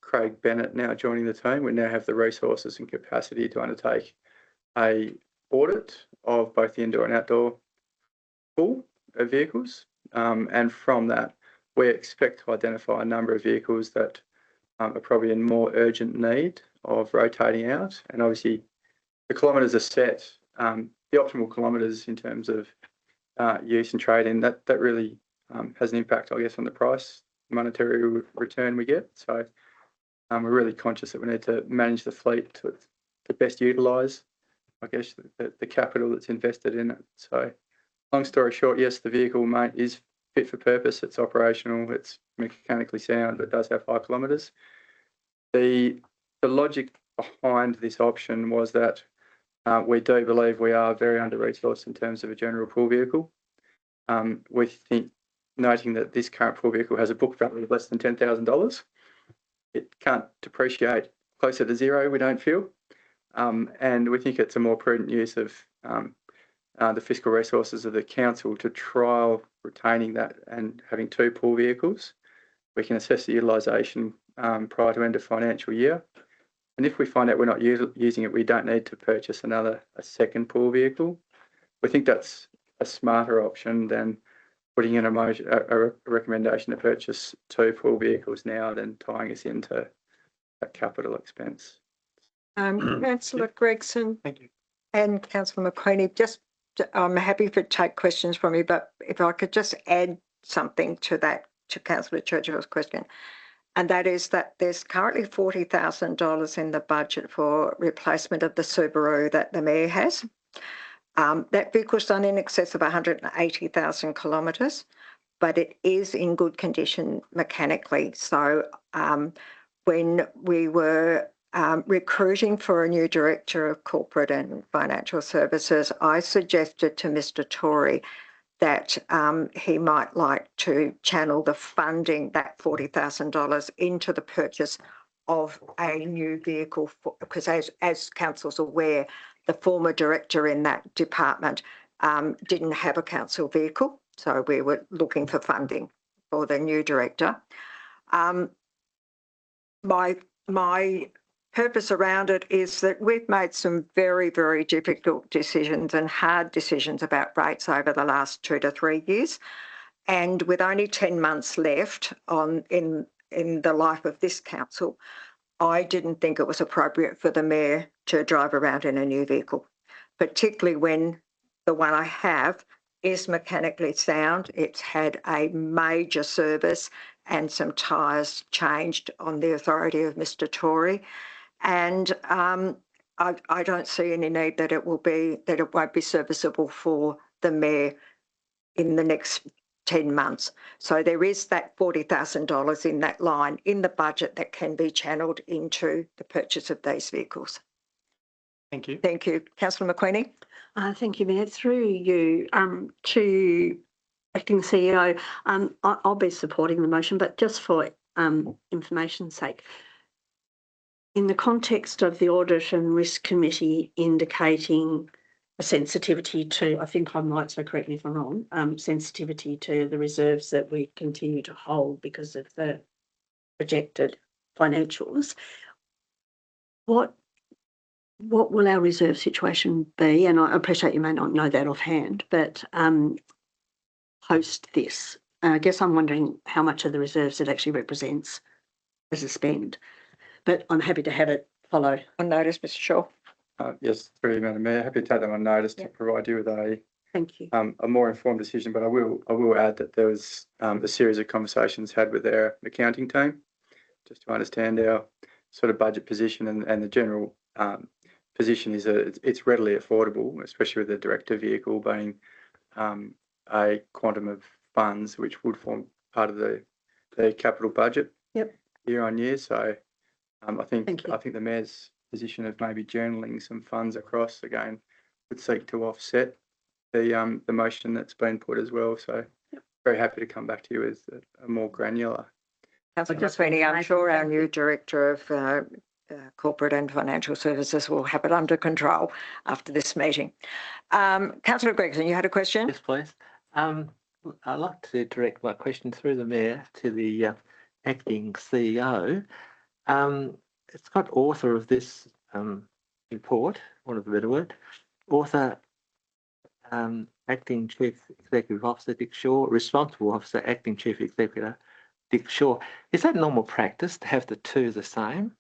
Craig Bennett now joining the team, we now have the resources and capacity to undertake a audit of both the indoor and outdoor pool of vehicles, and from that we expect to identify a number of vehicles that are probably in more urgent need of rotating out. And obviously the kilometres are set, the optimal kilometres in terms of use and trade-in, that really has an impact, I guess, on the price, monetary return we get. So we're really conscious that we need to manage the fleet to best utilise, I guess, the capital that's invested in it. So long story short, yes, the vehicle is fit for purpose. It's operational. It's mechanically sound, but it does have high kilometres. The logic behind this option was that we do believe we are very under-resourced in terms of a general pool vehicle. We think, noting that this current pool vehicle has a book value of less than $10,000, it can't depreciate closer to zero, we don't feel. And we think it's a more prudent use of the fiscal resources of the council to trial retaining that and having 2 pool vehicles. We can assess the utilisation prior to end of financial year. And if we find out we're not using it, we don't need to purchase a second pool vehicle. We think that's a smarter option than putting in a recommendation to purchase 2 pool vehicles now, then tying us into a capital expense. Councillor Gregson. Thank you. And Councillor McQueenie, I'm happy to take questions from you, but if I could just add something to that, to Councillor Churchill's question, and that is that there's currently $40,000 in the budget for replacement of the Subaru that the Mayor has. That vehicle's done in excess of 180,000 kilometres, but it is in good condition mechanically. So when we were recruiting for a new director of corporate and financial services, I suggested to Mr. Tory that he might like to channel the funding, that $40,000, into the purchase of a new vehicle, because as council's aware, the former director in that department didn't have a council vehicle, so we were looking for funding for the new director. My purpose around it is that we've made some very, very difficult decisions and hard decisions about rates over the last 2 to 3 years. And with only 10 months left in the life of this council, I didn't think it was appropriate for the Mayor to drive around in a new vehicle, particularly when the one I have is mechanically sound. It's had a major service and some tyres changed on the authority of Mr. Tory. And I don't see any need that it won't be serviceable for the Mayor in the next 10 months. So there is that $40,000 in that line in the budget that can be channelled into the purchase of these vehicles. Thank you. Thank you. Councillor McQueenie. Thank you, Mayor. Through you to Acting CEO, I'll be supporting the motion, but just for information's sake, in the context of the Audit and Risk Committee indicating a sensitivity to, I think I'm right, so correct me if I'm wrong, sensitivity to the reserves that we continue to hold because of the projected financials, what will our reserve situation be? And I appreciate you may not know that offhand, but post this, I guess I'm wondering how much of the reserves it actually represents as a spend. But I'm happy to have it follow. On notice, Mr. Shaw. Yes, through you, Madam Mayor. Happy to take them on notice to provide you with Thank you. a more informed decision. But I will add that there was a series of conversations had with our accounting team just to understand our sort of budget position, and the general position is that it's readily affordable, especially with the director vehicle being a quantum of funds which would form part of the capital budget year on year. So I think the Mayor's position of maybe journaling some funds across again would seek to offset the motion that's been put as well. So very happy to come back to you with a more granular. Councillor McSweeney, I'm sure our new director of corporate and financial services will have it under control after this meeting. Councillor Gregson, you had a question? Yes, please. I'd like to direct my question through the Mayor to the Acting CEO. It's got author of this report, one of the better word, author, Acting Chief Executive Officer Dick Shaw, responsible officer, Acting Chief Executive Dick Shaw. Is that normal practice to have the two the same?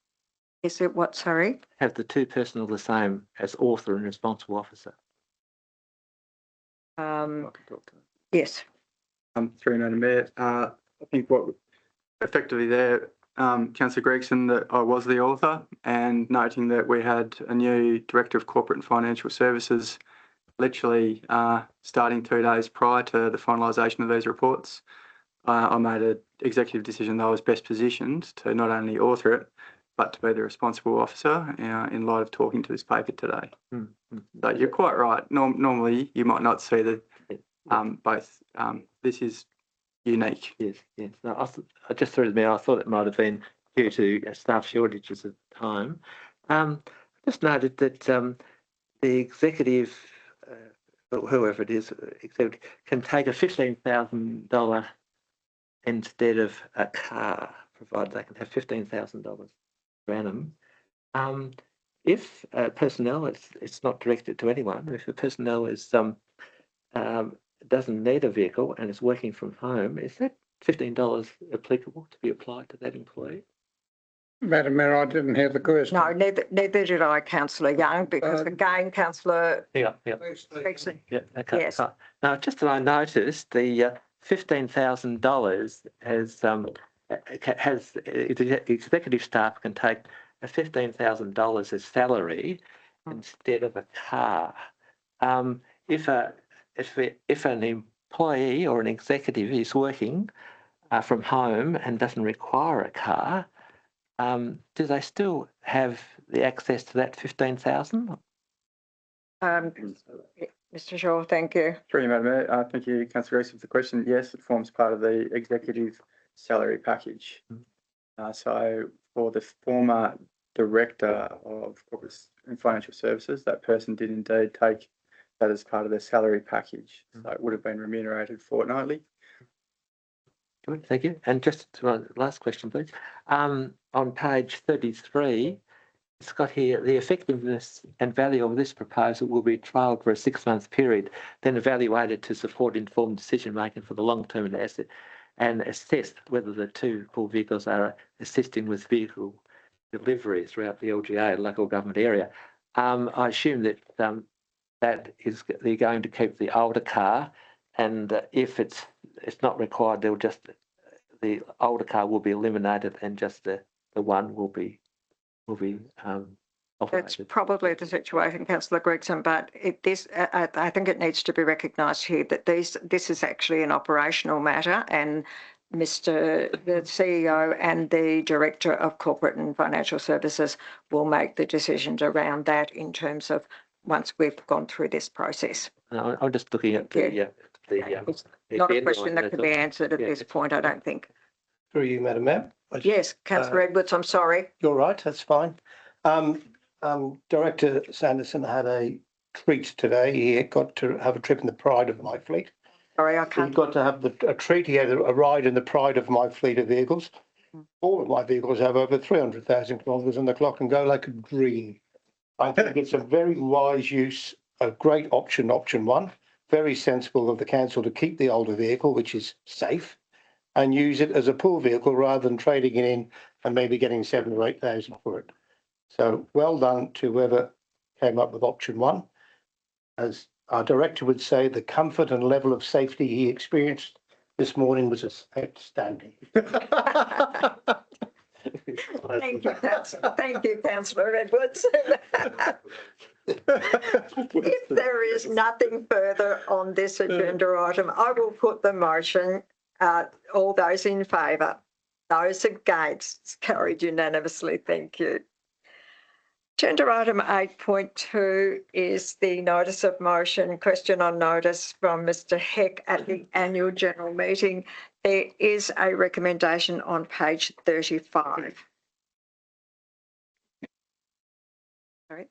Is it what, sorry? Have the two personnel the same as author and responsible officer? Yes. Through Madam Mayor, I think what effectively there, Councillor Gregson, that I was the author, and noting that we had a new Director of Corporate and Financial Services literally starting 2 days prior to the finalisation of these reports. I made an executive decision that I was best positioned to not only author it, but to be the responsible officer in light of talking to this paper today. So you're quite right. Normally you might not see the both. This is unique. Yes. No, I just threw it me. I thought it might have been due to staff shortages at the time. Just noted that the executive, whoever it is, executive, can take a $15,000 instead of a car, provided they can have $15,000 per annum. If personnel, it's not directed to anyone. If the personnel is doesn't need a vehicle and is working from home, is that $15 applicable to be applied to that employee? Madam Mayor, I didn't hear the question. No, neither did I, councillor Young, because again, councillor Yeah. Gregson. Yeah. Okay. Yes. Now, just that I noticed the $15,000 has executive staff can take a $15,000 as salary instead of a car. If an employee or an executive is working from home and doesn't require a car, do they still have the access to that 15,000? Mr. Shaw, thank you. Through you, Madam Mayor. Thank you, Councillor Rees, for the question. Yes, it forms part of the executive salary package. So for the former director of corporate and financial services, that person did indeed take that as part of their salary package. So it would have been remunerated fortnightly. Good, thank you. And just one last question, please. On page 33, it's got here the effectiveness and value of this proposal will be trialled for a 6-month period, then evaluated to support informed decision making for the long term and asset, and assessed whether the 2 pool vehicles are assisting with vehicle delivery throughout the LGA, local government area. I assume that they're going to keep the older car, and if it's not required, the older car will be eliminated, and just the one will be That's operated. probably the situation, councillor Gregson, but I think it needs to be recognised here that this is actually an operational matter, and the CEO and the Director of Corporate and Financial Services will make the decisions around that in terms of once we've gone through this process. I'm just looking at It's not a question that can be answered at this point, I don't think. Through you, Madam Mayor. Yes, councillor Edwards, I'm sorry. You're right, that's fine. Director Sanderson had a treat today. He got to have a trip in the Pride of My Fleet. Sorry, I He can't. got to have a treat. He had a ride in the Pride of My Fleet of vehicles. All of my vehicles have over 300,000 kilometres on the clock and go like a dream. I think it's a very wise use, a great option 1. Very sensible of the council to keep the older vehicle, which is safe, and use it as a pool vehicle rather than trading it in and maybe getting 7,000 or 8,000 for it. So well done to whoever came up with option 1. As our director would say, the comfort and level of safety he experienced this morning was outstanding. Thank you, councillor Edwards. If there is nothing further on this agenda item, I will put the motion. All those in favour? Those against? It's carried unanimously. Thank you. Agenda item 8.2 is the notice of motion, question on notice from Mr. Heck at the annual general meeting. There is a recommendation on page 35. Sorry.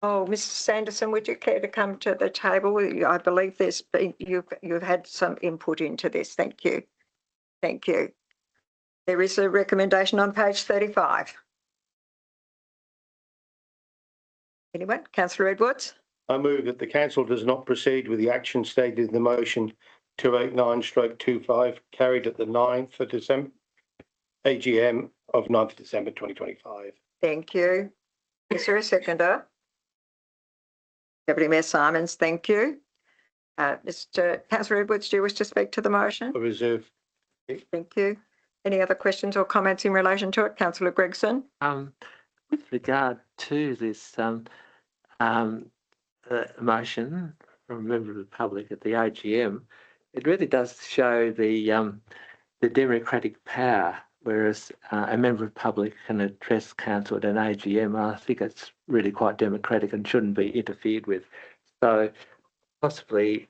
Oh, Mr. Sanderson, would you care to come to the table? I believe you've had some input into this. Thank you. Thank you. There is a recommendation on page 35. Anyone? Councillor Edwards? I move that the council does not proceed with the action stated in the motion 289/25 carried at the 9th of December AGM of 9th of December 2025. Thank you. Is there a seconder? Deputy Mayor Simons, thank you. Mr. Councillor Edwards, do you wish to speak to the motion? I reserve. Thank you. Any other questions or comments in relation to it? Councillor Gregson? With regard to this motion from a member of the public at the AGM, it really does show the democratic power, whereas a member of the public can address council at an AGM. I think it's really quite democratic and shouldn't be interfered with. So possibly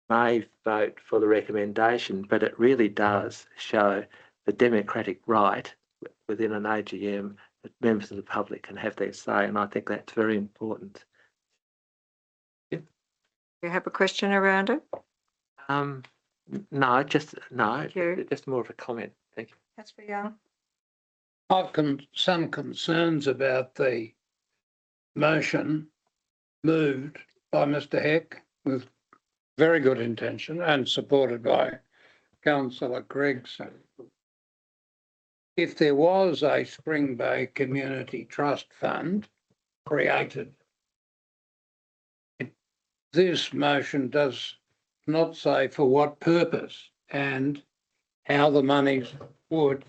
may vote for the recommendation, but it really does show the democratic right within an AGM that members of the public can have their say, and I think that's very important. Do you have a question around it? No, just more of a comment. Thank you. Councillor Young? I've some concerns about the motion moved by Mr. Heck with very good intention and supported by Councillor Gregson. if there was a Spring Bay Community Trust Fund created, this motion does not say for what purpose and how the monies would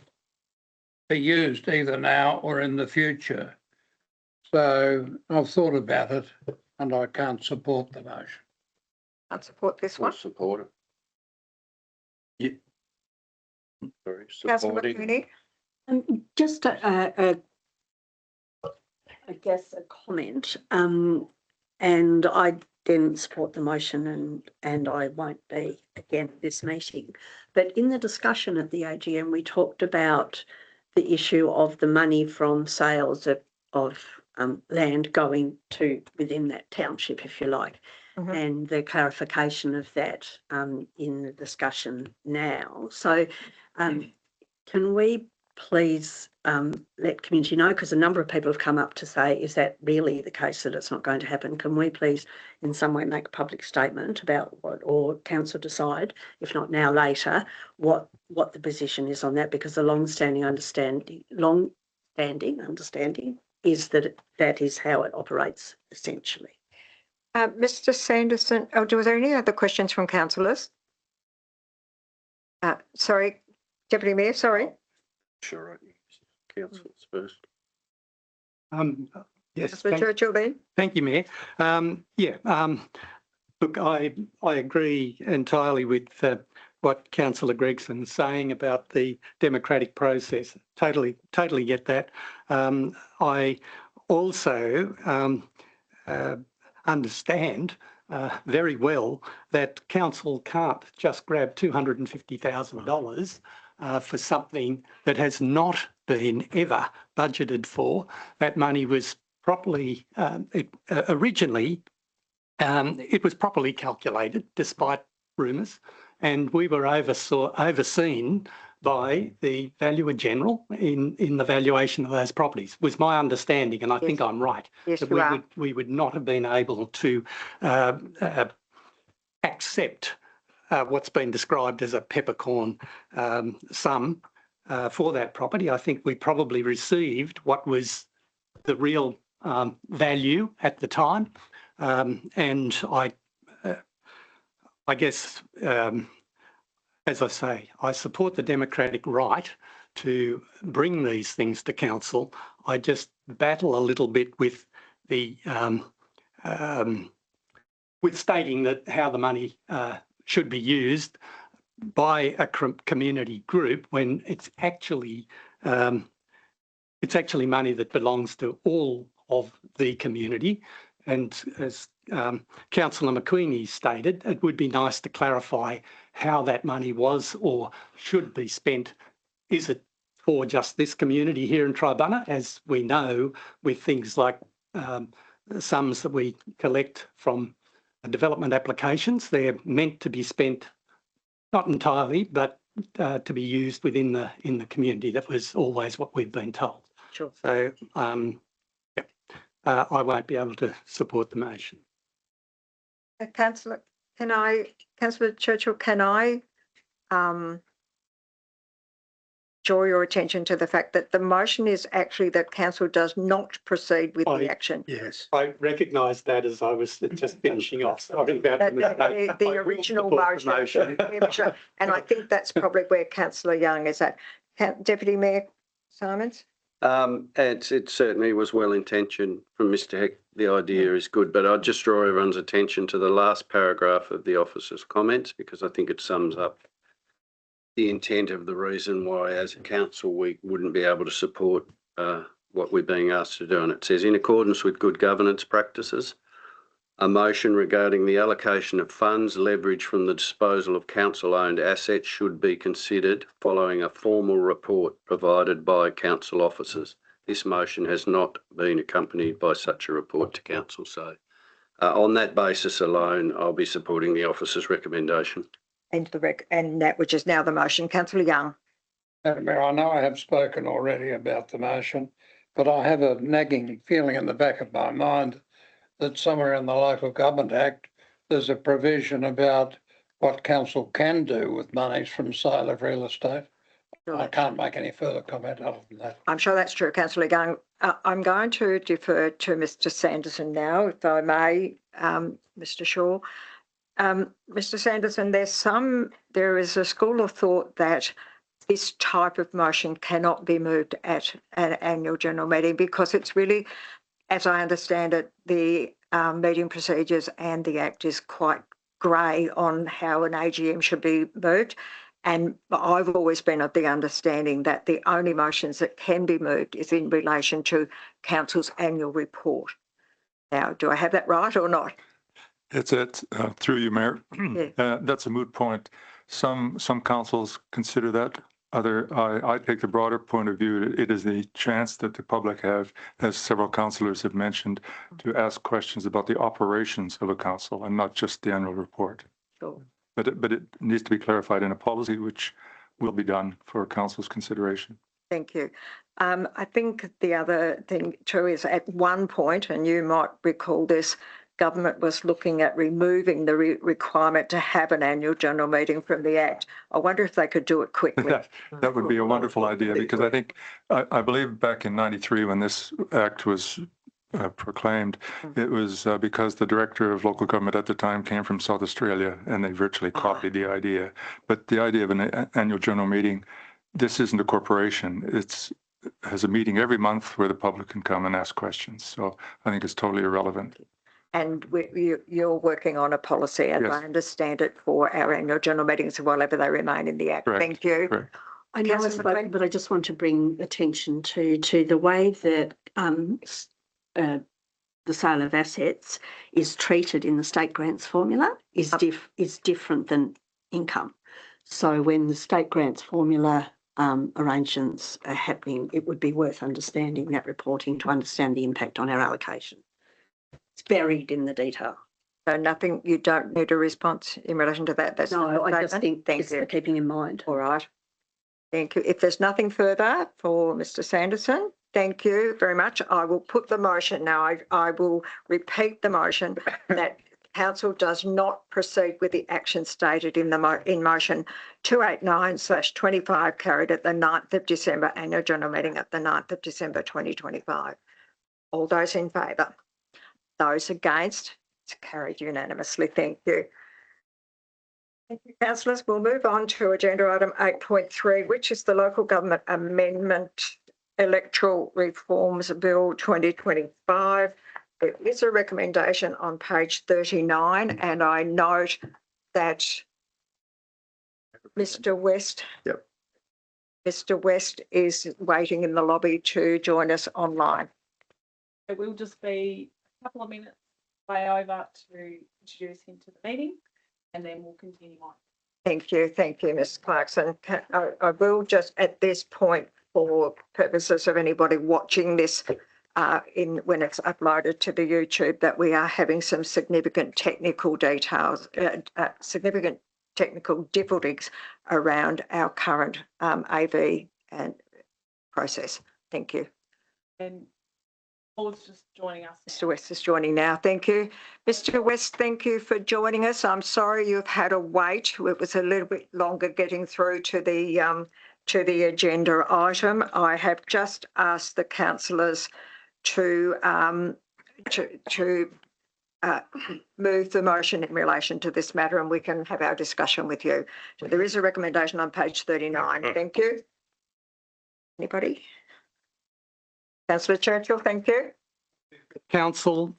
be used either now or in the future. So I've thought about it and I can't support the motion. I'd support this We'll one. support it. Sorry, Councillor supporting. McQueenie. Just I guess a comment, and I didn't support the motion and I won't be again at this meeting. But in the discussion at the AGM, we talked about the issue of the money from sales of land going to within that township, if you like, and the clarification of that in the discussion now. So can we please let community know, because a number of people have come up to say, is that really the case that it's not going to happen? Can we please in some way make a public statement about what, or council decide, if not now, later, what the position is on that? Because the long-standing understanding is that that is how it operates essentially. Mr. Sanderson, was there any other questions from councillors? Sorry, Deputy Mayor, sorry. Sure, right. Councillors first. Yes. Councillor Churchill then. Thank you, Mayor. Look, I agree entirely with what Councillor Gregson's saying about the democratic process. Totally get that. I also understand very well that council can't just grab $250,000 for something that has not been ever budgeted for. That money was properly, originally, it was properly calculated despite rumours, and we were overseen by the Valuer General in the valuation of those properties, was my understanding, and I think I'm right. Yes, that you are. we would not have been able to accept what's been described as a peppercorn sum for that property. I think we probably received what was the real value at the time, and I guess, as I say, I support the democratic right to bring these things to council. I just battle a little bit with the with stating that how the money should be used by a community group when it's actually money that belongs to all of the community. And as Councillor McQueenie stated, it would be nice to clarify how that money was or should be spent. Is it for just this community here in Tribunna? As we know, with things like sums that we collect from development applications, they're meant to be spent, not entirely, but to be used within the community. That was always what we've been told. Sure. So I won't be able to support the motion. Councillor Churchill, can I draw your attention to the fact that the motion is actually that council does not proceed with the action. Yes. I recognise that as I was just finishing off. Sorry about The original motion. And I think that's probably where Councillor Young is at. Deputy Mayor Simons? It certainly was well intentioned from Mr. Heck. The idea is good, but I'd just draw everyone's attention to the last paragraph of the officer's comments, because I think it sums up the intent of the reason why, as a council, we wouldn't be able to support what we're being asked to do. And it says, in accordance with good governance practices, a motion regarding the allocation of funds leveraged from the disposal of council-owned assets should be considered following a formal report provided by council officers. This motion has not been accompanied by such a report to council. So on that basis alone, I'll be supporting the officer's recommendation. And that which is now the motion. Councillor Young. Madam Mayor, I know I have spoken already about the motion, but I have a nagging feeling in the back of my mind that somewhere in the Local Government Act, there's a provision about what council can do with monies from sale of real estate. I can't make any further comment other than that. I'm sure that's true, Councillor Young. I'm going to defer to Mr Sanderson now, if I may, Mr Shaw. Mr Sanderson, there is a school of thought that this type of motion cannot be moved at an annual general meeting because it's really, as I understand it, the meeting procedures and the Act is quite grey on how an AGM should be moved. And I've always been of the understanding that the only motions that can be moved is in relation to Council's annual report. Now, do I have that right or not? It's through you, Mayor. Yeah. That's a moot point. Some councils consider that. I take the broader point of view. It is the chance that the public have, as several councillors have mentioned, to ask questions about the operations of a council and not just the annual report. Sure. But it needs to be clarified in a policy, which will be done for council's consideration. Thank you. I think the other thing too is at one point, and you might recall this, government was looking at removing the requirement to have an annual general meeting from the Act. I wonder if they could do it quickly. That would be a wonderful idea, because I think, I believe back in '93 when this Act was proclaimed, it was because the director of local government at the time came from South Australia, and they virtually copied the idea. But the idea of an annual general meeting, this isn't a corporation. It has a meeting every month where the public can come and ask questions. So I think it's totally irrelevant. And you're working on a policy, as Yes. I understand it, for our annual general meetings, whatever they remain in the Act. Correct. Thank you. Correct. I know I've Councillor spoken, McLean? but I just want to bring attention to the way that the sale of assets is treated in the state grants formula is different than income. So when the state grants formula arrangements are happening, it would be worth understanding that reporting to understand the impact on our allocation. It's buried in the detail. So nothing, you don't need a response in relation to that? That's No, I just think Thank it's you. keeping in mind. All right. Thank you. If there's nothing further for Mr Sanderson, thank you very much. I will put the motion now. I will repeat the motion that Council does not proceed with the action stated in motion 289/25 carried at the 9th of December annual general meeting at the 9th of December 2025. All those in favour? Those against? It's carried unanimously. Thank you. Thank you, councillors. We'll move on to agenda item 8.3, which is the Local Government Amendment Electoral Reforms Bill 2025. There is a recommendation on page 39, and I note that Mr West. Yep. Mr West is waiting in the lobby to join us online. It will just be a couple of minutes way over to introduce him to the meeting, and then we'll continue on. Thank you, Ms Clarkson. I will just at this point, for purposes of anybody watching this when it's uploaded to the YouTube, that we are having some significant technical details, significant technical difficulties around our current AV and process. Thank you. And Paul's just joining us. Mr West is joining now. Thank you. Mr West, thank you for joining us. I'm sorry you've had a wait. It was a little bit longer getting through to the agenda item. I have just asked the councillors to move the motion in relation to this matter, and we can have our discussion with you. So there is a recommendation on page 39. Thank you. Anybody? Councillor Churchill, thank you. Council,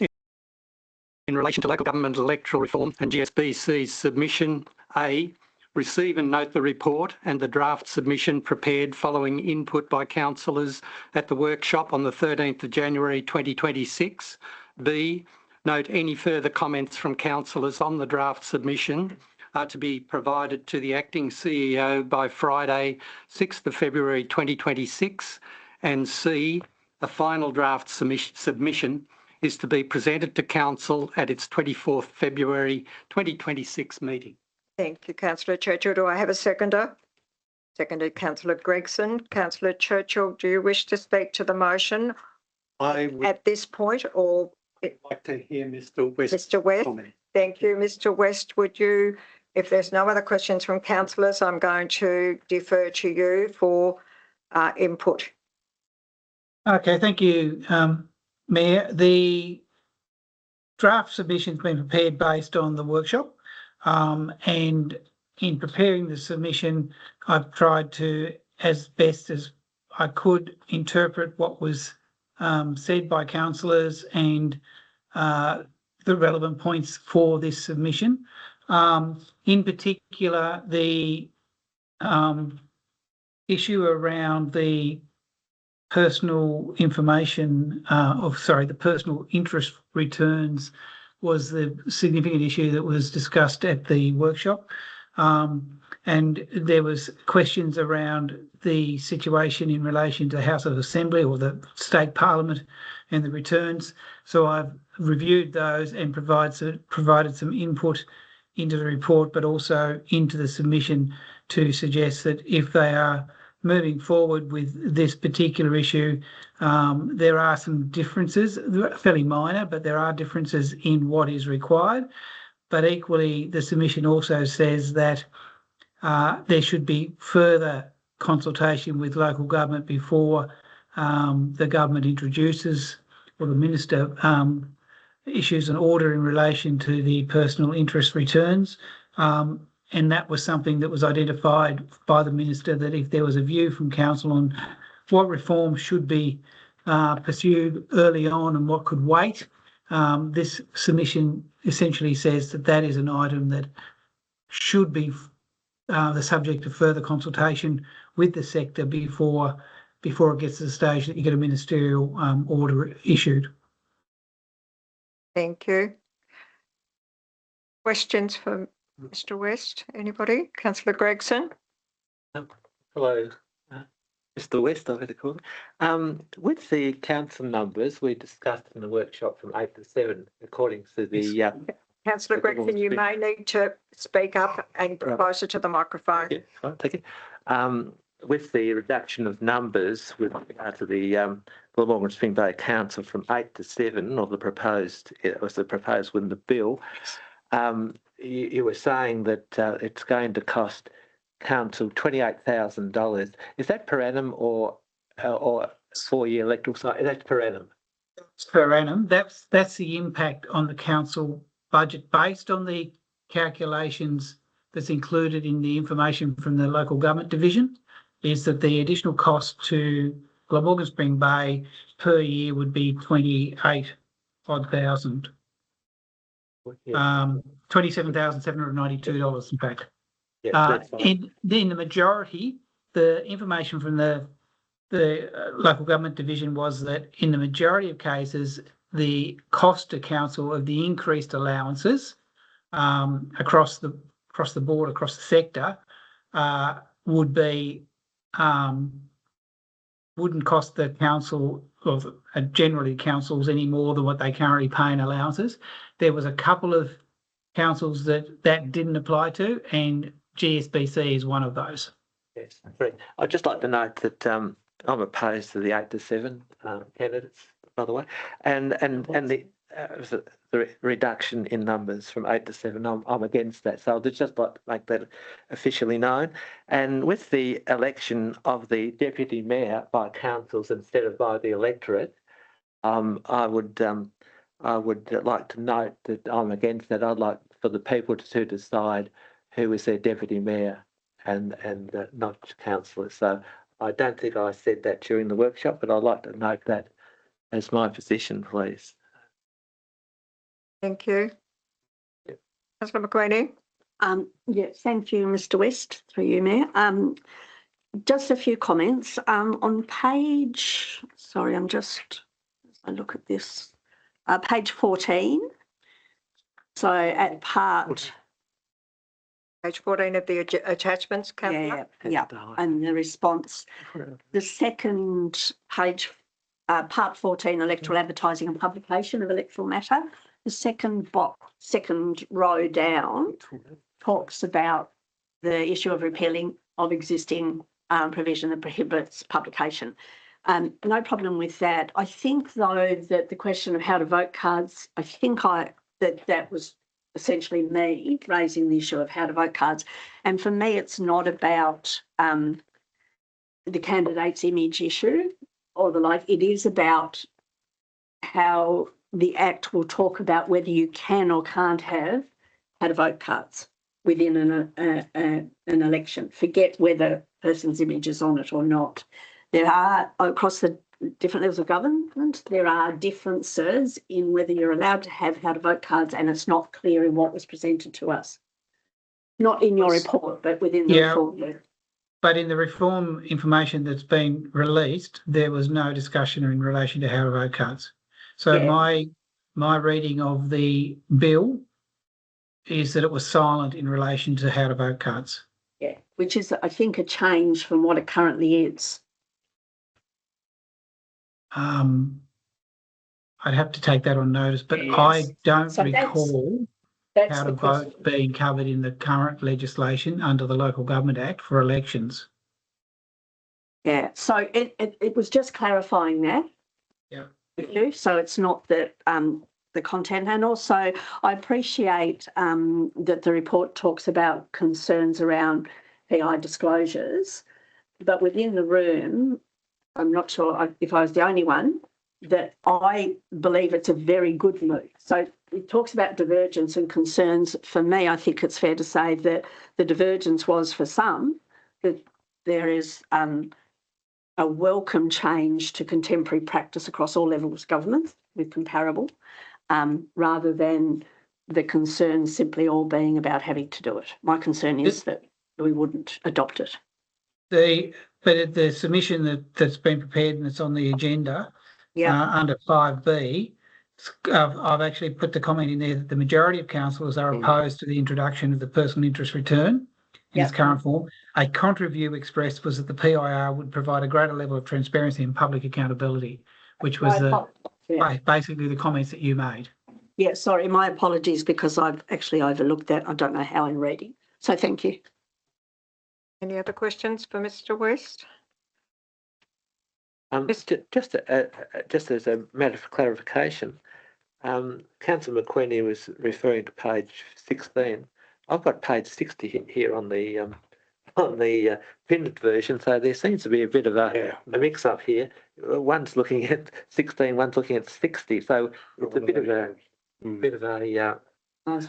in relation to local government electoral reform and GSBC's submission, A, receive and note the report and the draft submission prepared following input by councillors at the workshop on the 13th of January 2026. B, note any further comments from councillors on the draft submission are to be provided to the acting CEO by Friday, 6th of February 2026. And C, a final draft submission is to be presented to Council at its 24th February 2026 meeting. Thank you, Councillor Churchill. Do I have a seconder? Seconded, Councillor Gregson. Councillor Churchill, do you wish to speak to the motion I would at this point, or like to hear Mr West. Mr West? comment. Thank you, Mr West. Would you If there's no other questions from councillors, I'm going to defer to you for input. Okay, thank you, Mayor. The draft submission's been prepared based on the workshop, and in preparing the submission, I've tried to, as best as I could, interpret what was said by councillors and the relevant points for this submission. In particular, the issue around the personal information the personal interest returns was the significant issue that was discussed at the workshop. And there was questions around the situation in relation to the House of Assembly or the State Parliament and the returns. So I've reviewed those and provided some input into the report, but also into the submission to suggest that if they are moving forward with this particular issue, there are some differences, fairly minor, but there are differences in what is required. But equally, the submission also says that there should be further consultation with local government before the government introduces, or the minister issues an order in relation to the personal interest returns. And that was something that was identified by the minister, that if there was a view from council on what reform should be pursued early on and what could wait, this submission essentially says that that is an item that should be the subject of further consultation with the sector before it gets to the stage that you get a ministerial order issued. Thank you. Questions for Mr. West? Anybody? Councillor Gregson? Hello, Mr. West, I've had to call it. With the council numbers we discussed in the workshop from 8 to 7, according to the Councillor Gregson, you may need to speak up and closer to the microphone. Yeah, right, thank you. With the reduction of numbers with regard to the Glamorgan Spring Bay Council from 8 to 7, or the proposed, it was the proposed within the bill, you were saying that it's going to cost council $28,000. Is that per annum or 4-year electoral cycle? That's per annum. Per annum. That's the impact on the council budget based on the calculations that's included in the information from the local government division. Is that the additional cost to Glamorgan Spring Bay per year would be $28,000. $27,792 in fact. Yeah, in the majority, the information from the local government division was that in the majority of cases, the cost to council of the increased allowances across the board, across the sector, would be wouldn't cost the council, or generally councils, any more than what they currently pay in allowances. There was a couple of councils that didn't apply to, and GSBC is one of those. Yes, great. I'd just like to note that I'm opposed to the 8 to 7 candidates, by the way, and the reduction in numbers from 8 to 7. I'm against that, so I'd just like to make that officially known. And with the election of the deputy mayor by councils instead of by the electorate, I would like to note that I'm against that. I'd like for the people to decide who is their deputy mayor and not councillors. So I don't think I said that during the workshop, but I'd like to note that as my position, please. Thank you. Councillor McQueenie. Yeah, thank you, Mr. West, through you, Mayor. Just a few comments. On page, sorry, I look at this, page 14. So at part... Page 14 of the attachments, Councillor? Yeah, and the response. The second page, part 14, electoral advertising and publication of electoral matter. The second row down talks about the issue of repealing of existing provision that prohibits publication. No problem with that. I think, though, that the question of how to vote cards, I think that was essentially me raising the issue of how to vote cards. And for me, it's not about the candidate's image issue or the like. It is about how the Act will talk about whether you can or can't have how to vote cards within an election. Forget whether a person's image is on it or not. There are, across the different levels of government, there are differences in whether you're allowed to have how to vote cards, and it's not clear in what was presented to us. Not in your report, but within the report. But in the reform information that's been released, there was no discussion in relation to how to vote cards. So my reading of the bill is that it was silent in relation to how to vote cards. Yeah, which is, I think, a change from what it currently is. I'd have to take that on notice, but Yes. I don't So recall that's how the to question. vote being covered in the current legislation under the Local Government Act for elections. Yeah, so it was just clarifying that. Yeah. With you, so it's not that the content, and also I appreciate that the report talks about concerns around PI disclosures, but within the room, I'm not sure if I was the only one, that I believe it's a very good move. So it talks about divergence and concerns. For me, I think it's fair to say that the divergence was for some that there is a welcome change to contemporary practice across all levels of government with comparable, rather than the concern simply all being about having to do it. My concern is that we wouldn't adopt it. But the submission that's been prepared and it's on the agenda under 5B, I've actually put the comment in there that the majority of councillors are opposed to the introduction of the personal interest return in its current form. A contra view expressed was that the PIR would provide a greater level of transparency and public accountability, which was basically the comments that you made. Yeah, sorry, my apologies because I've actually overlooked that. I don't know how in reading. So thank you. Any other questions for Mr. West? Just as a matter of clarification, Councillor McQueenie was referring to page 16. I've got page 60 here on the printed version, so there seems to be a bit of a mix-up here. One's looking at 16, one's looking at 60, so it's a bit of a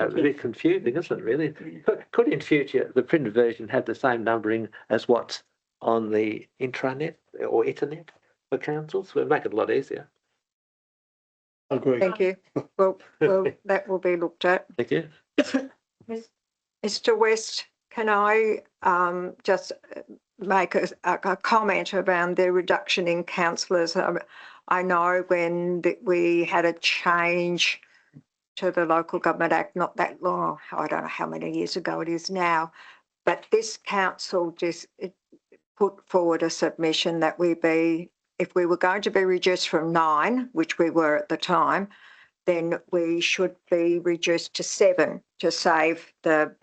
bit confusing, isn't it? Really, could in future the printed version have the same numbering as what's on the intranet or internet for councils? We'll make it a lot easier. Agree. Thank you. Well, that will be looked at. Thank you. Mr. West, can I just make a comment around the reduction in councillors? I know when we had a change to the Local Government Act not that long, I don't know how many years ago it is now, but this council just put forward a submission that if we were going to be reduced from 9, which we were at the time, then we should be reduced to 7 to save the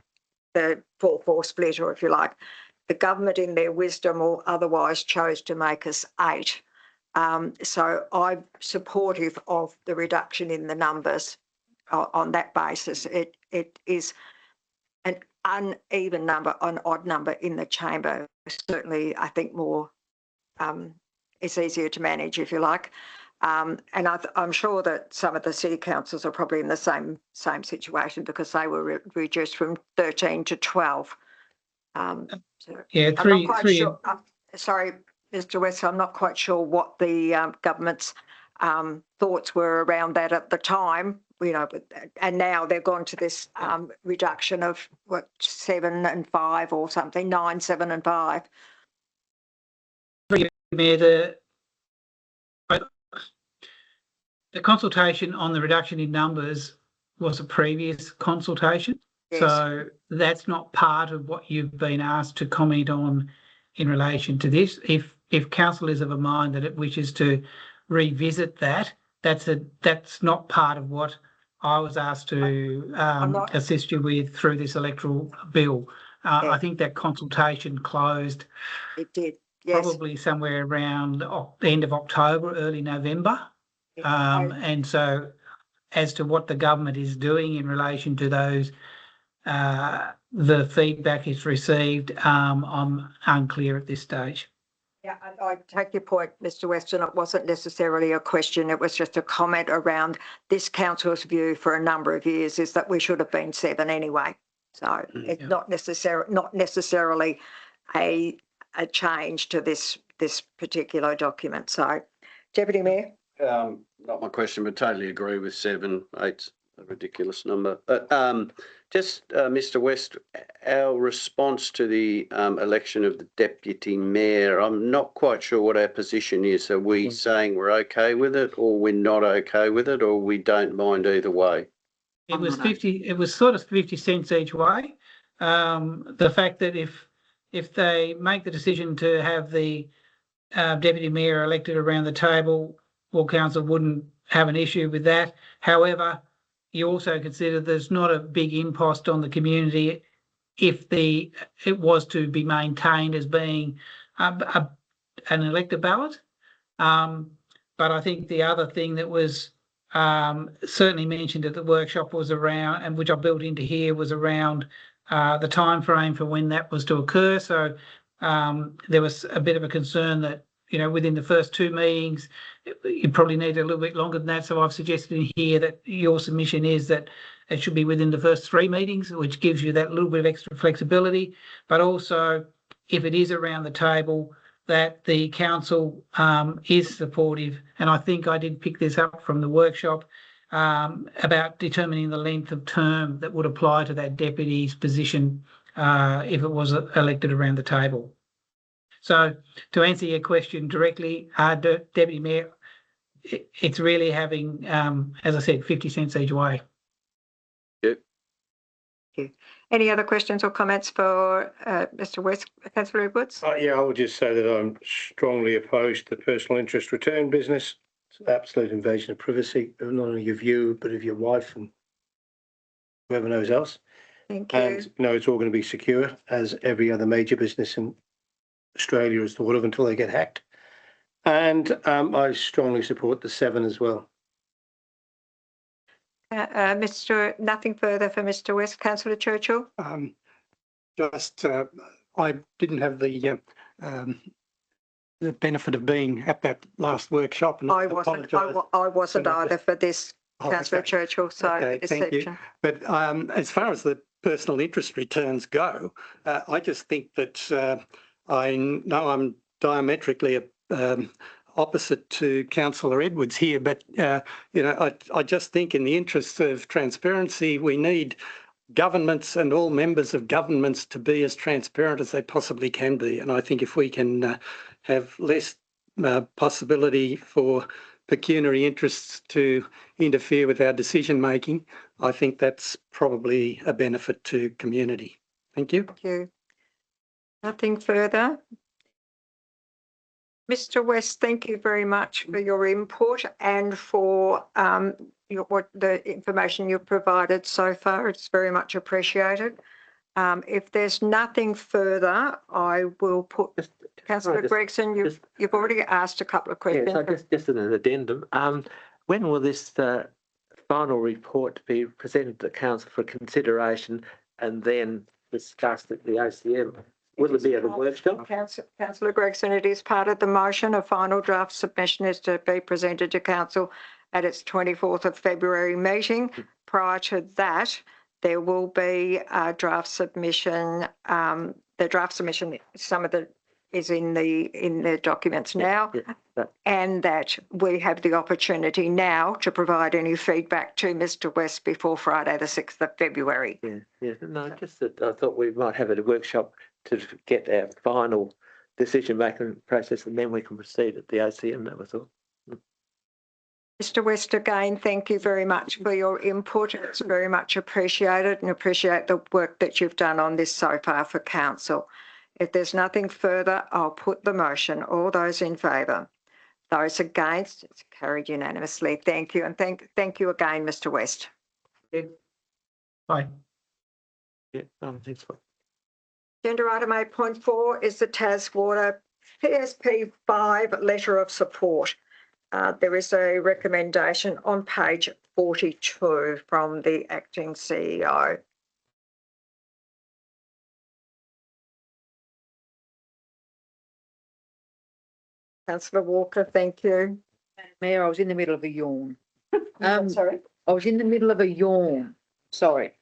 4-4 split, or if you like. The government in their wisdom or otherwise chose to make us 8. So I'm supportive of the reduction in the numbers on that basis. It is an uneven number, an odd number in the chamber. Certainly, I think more, it's easier to manage, if you like. And I'm sure that some of the city councils are probably in the same situation because they were reduced from 13 to 12. Sure. Sorry, Mr. West, I'm not quite sure what the government's thoughts were around that at the time. And now they've gone to this reduction of 7 and 5 or something, 9, 7 and 5. Mayor, the consultation on the reduction in numbers was a previous consultation. Yes. So that's not part of what you've been asked to comment on in relation to this. If council is of a mind that it wishes to revisit that, that's not part of what I was asked to assist you with through this electoral bill. I think that consultation closed. It did. Yes. Probably somewhere around the end of October, early November. And so as to what the government is doing in relation to those, the feedback it's received, I'm unclear at this stage. Yeah, I take your point, Mr. Weston. It wasn't necessarily a question. It was just a comment around this council's view for a number of years is that we should have been 7 anyway. So it's not necessarily a change to this particular document. So, Deputy Mayor. Not my question, but totally agree with 7. 8's a ridiculous number. But Mr. West, our response to the election of the deputy mayor, I'm not quite sure what our position is. Are we saying we're okay with it, or we're not okay with it, or we don't mind either way? It was 50. It was sort of 50 cents each way. The fact that if they make the decision to have the deputy mayor elected around the table, well, council wouldn't have an issue with that. However, you also consider there's not a big impost on the community if it was to be maintained as being an elected ballot. But I think the other thing that was certainly mentioned at the workshop was around, and which I built into here, was around the time frame for when that was to occur. So there was a bit of a concern that, you know, within the first 2 meetings, you probably need a little bit longer than that. So I've suggested in here that your submission is that it should be within the first 3 meetings, which gives you that little bit of extra flexibility. But also, if it is around the table, that the council is supportive. And I think I did pick this up from the workshop about determining the length of term that would apply to that deputy's position if it was elected around the table. So to answer your question directly, Deputy Mayor, it's really having, as I said, 50 cents each way. Yep. Thank you. Any other questions or comments for Mr. West, Councillor Edwards? Yeah, I would just say that I'm strongly opposed to the personal interest return business. It's an absolute invasion of privacy, not only of you, but of your wife and whoever knows else. Thank you. And, you know, it's all going to be secure, as every other major business in Australia is thought of, until they get hacked. And I strongly support the 7 as well. Nothing further for Mr. West. Councillor Churchill? I didn't have the benefit of being at that last workshop. And I wasn't either for this, Councillor Churchill, so okay, this thank section. you. But as far as the personal interest returns go, I just think that I know I'm diametrically opposite to Councillor Edwards here, but you know, I just think in the interests of transparency, we need governments and all members of governments to be as transparent as they possibly can be. And I think if we can have less possibility for pecuniary interests to interfere with our decision making, I think that's probably a benefit to community. Thank you. Thank you. Nothing further. Mr. West, thank you very much for your input and for the information you've provided so far. It's very much appreciated. If there's nothing further, I will put Councillor Gregson. You've already asked a couple of questions. Yeah, so just an addendum. When will this final report be presented to Council for consideration and then discussed at the ACM? Will it be at a workshop? Councillor Gregson, it is part of the motion. A final draft submission is to be presented to Council at its 24th of February meeting. Prior to that, there will be a draft submission. The draft submission, some of the is in the documents now, and that we have the opportunity now to provide any feedback to Mr. West before Friday, the 6th of February. Yeah. No, just that I thought we might have a workshop to get our final decision-making process, and then we can proceed at the ACM. That was all. Mr. West, again, thank you very much for your input. It's very much appreciated, and appreciate the work that you've done on this so far for Council. If there's nothing further, I'll put the motion. All those in favour? Those against? It's carried unanimously. Thank you, and thank you again, Mr. West. Bye. Yeah, thanks. Agenda item 8.4 is the Taswater PSP 5 letter of support. There is a recommendation on page 42 from the acting CEO. Councillor Walker, thank you. Mayor, I was in the middle of a yawn. Sorry. I was in the middle of a yawn. Sorry.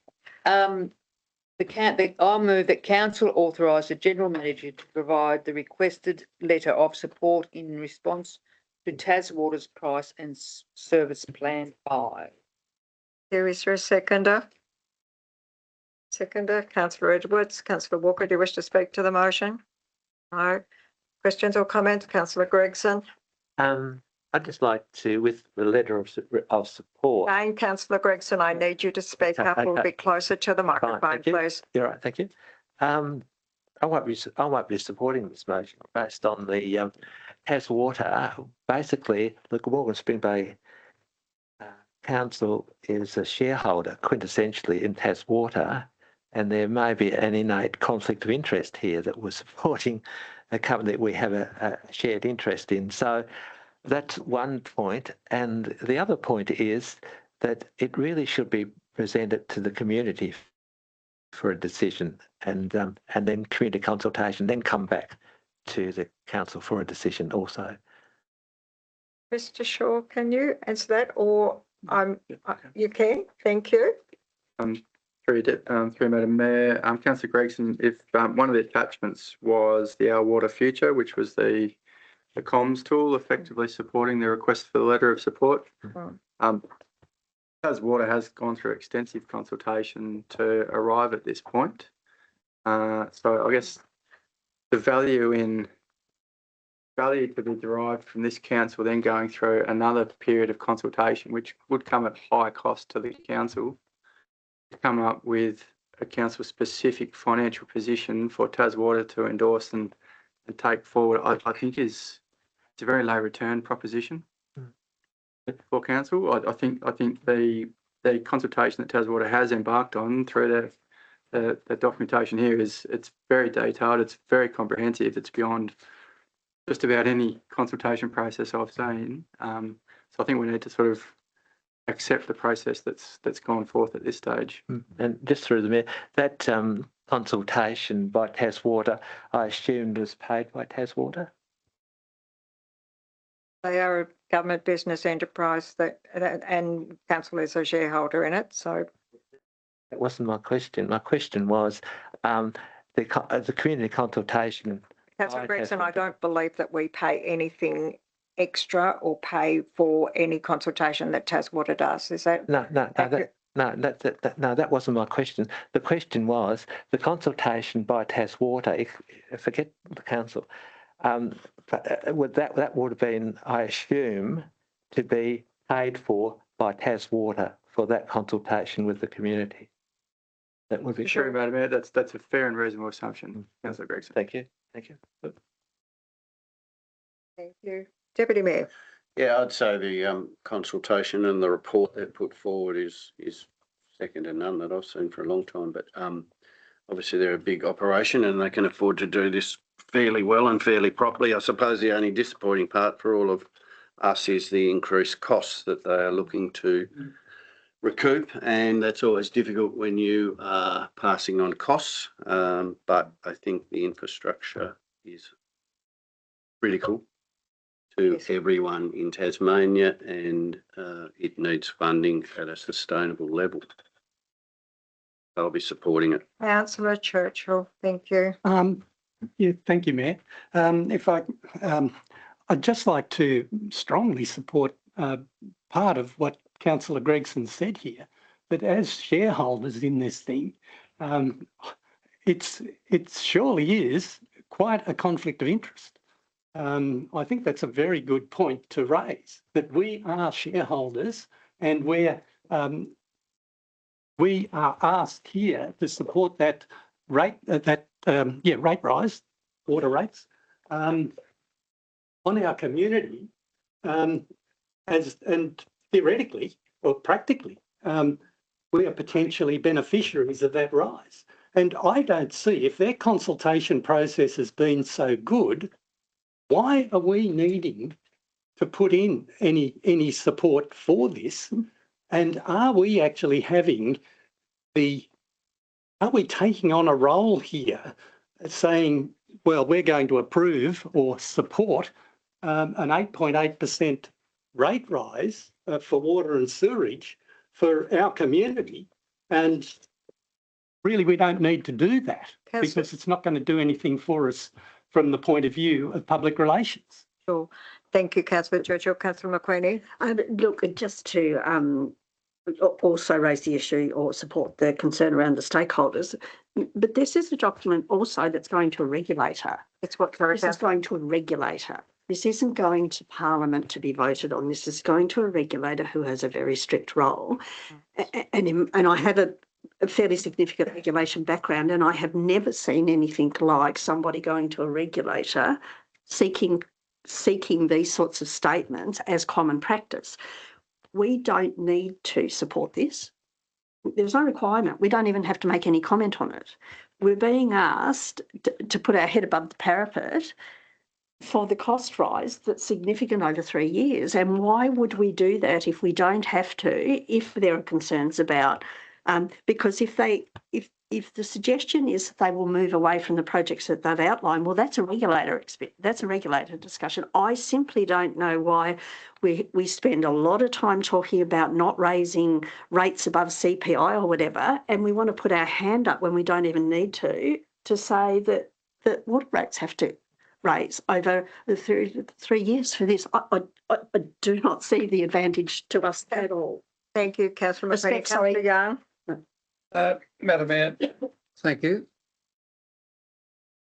I'll move that council authorise the general manager to provide the requested letter of support in response to Taswater's price and service plan 5. Is there a seconder? Seconder, Councillor Edwards. Councillor Walker, do you wish to speak to the motion? No. Questions or comments? Councillor Gregson. I'd just like to, with the letter of support. Again, Councillor Gregson, I need you to speak up a little bit closer to the microphone, please. You're right, thank you. I won't be supporting this motion based on the Taswater. Basically, the Glamorgan Spring Bay Council is a shareholder quintessentially in Taswater, and there may be an innate conflict of interest here that we're supporting a company that we have a shared interest in. So that's one point. And the other point is that it really should be presented to the community for a decision, and then community consultation, then come back to the council for a decision also. Mr. Shaw, can you answer that, or you can? Thank you. Through Madam Mayor, Councillor Gregson, if one of the attachments was the Our Water Future, which was the comms tool effectively supporting the request for the letter of support. Taswater has gone through extensive consultation to arrive at this point. So I guess the value to be derived from this council then going through another period of consultation, which would come at high cost to the council, to come up with a council specific financial position for Taswater to endorse and take forward, I think it's a very low return proposition for council. I think the consultation that Taswater has embarked on through the documentation here it's very detailed, it's very comprehensive, it's beyond just about any consultation process I've seen. So I think we need to sort of accept the process that's gone forth at this stage. And just through the mayor, that consultation by Taswater, I assumed was paid by Taswater? They are a government business enterprise and council is a shareholder in it. So that wasn't my question. My question was the community consultation. Councillor Gregson, I don't believe that we pay anything extra or pay for any consultation that Taswater does. Is that no? That wasn't my question. The question was the consultation by Taswater. Forget the council. That would have been, I assume, to be paid for by Taswater for that consultation with the community. That would be sure, Madam Mayor. That's a fair and reasonable assumption, Councillor Gregson. Thank you. Thank you. Thank you, Deputy Mayor. Yeah, I'd say the consultation and the report they put forward is second to none that I've seen for a long time. But obviously they're a big operation and they can afford to do this fairly well and fairly properly. I suppose the only disappointing part for all of us is the increased costs that they are looking to recoup, and that's always difficult when you are passing on costs. But I think the infrastructure is critical to everyone in Tasmania, and it needs funding at a sustainable level. I'll be supporting it. Councillor Churchill, thank you. Yeah, thank you, Mayor. I'd just like to strongly support part of what Councillor Gregson said here, that as shareholders in this thing, it surely is quite a conflict of interest. I think that's a very good point to raise, that we are shareholders and we are asked here to support that rate, rate rise, water rates, on our community, and theoretically or practically, we are potentially beneficiaries of that rise. And I don't see, if their consultation process has been so good, why are we needing to put in any support for this And are we actually are we taking on a role here saying, well, we're going to approve or support an 8.8% rate rise for water and sewerage for our community, and really we don't need to do that because it's not going to do anything for us from the point of view of public relations. Sure. Thank you, Councillor Churchill. Councillor McQueenie. Look, just to also raise the issue or support the concern around the stakeholders, but this is a document also that's going to a regulator. It's what, sorry, This is going to a regulator. This isn't going to Parliament to be voted on. This is going to a regulator who has a very strict role. And I have a fairly significant regulation background, and I have never seen anything like somebody going to a regulator seeking these sorts of statements as common practice. We don't need to support this. There's no requirement. We don't even have to make any comment on it. We're being asked to put our head above the parapet for the cost rise that's significant over 3 years. And why would we do that if we don't have to, if there are concerns about, because if the suggestion is that they will move away from the projects that they've outlined, well, that's a regulator discussion. I simply don't know why we spend a lot of time talking about not raising rates above CPI or whatever, and we want to put our hand up when we don't even need to say that water rates have to raise over the 3 years for this. I do not see the advantage to us at all. Thank you, Councillor McQueenie. Councillor Young. Madam Mayor, thank you.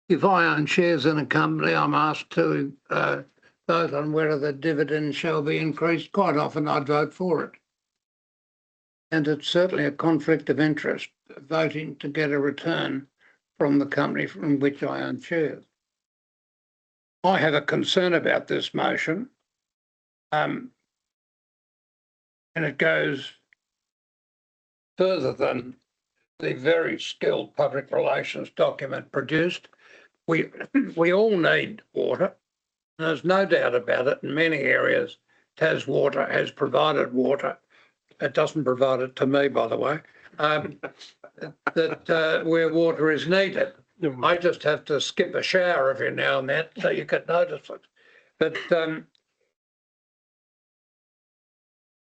If I own shares in a company, I'm asked to vote on whether the dividend shall be increased. Quite often I'd vote for it. And it's certainly a conflict of interest voting to get a return from the company from which I own shares. I have a concern about this motion, and it goes further than the very skilled public relations document produced. We all need water. There's no doubt about it. In many areas, TasWater has provided water. It doesn't provide it to me, by the way, where water is needed. I just have to skip a shower every now and then so you can notice it. But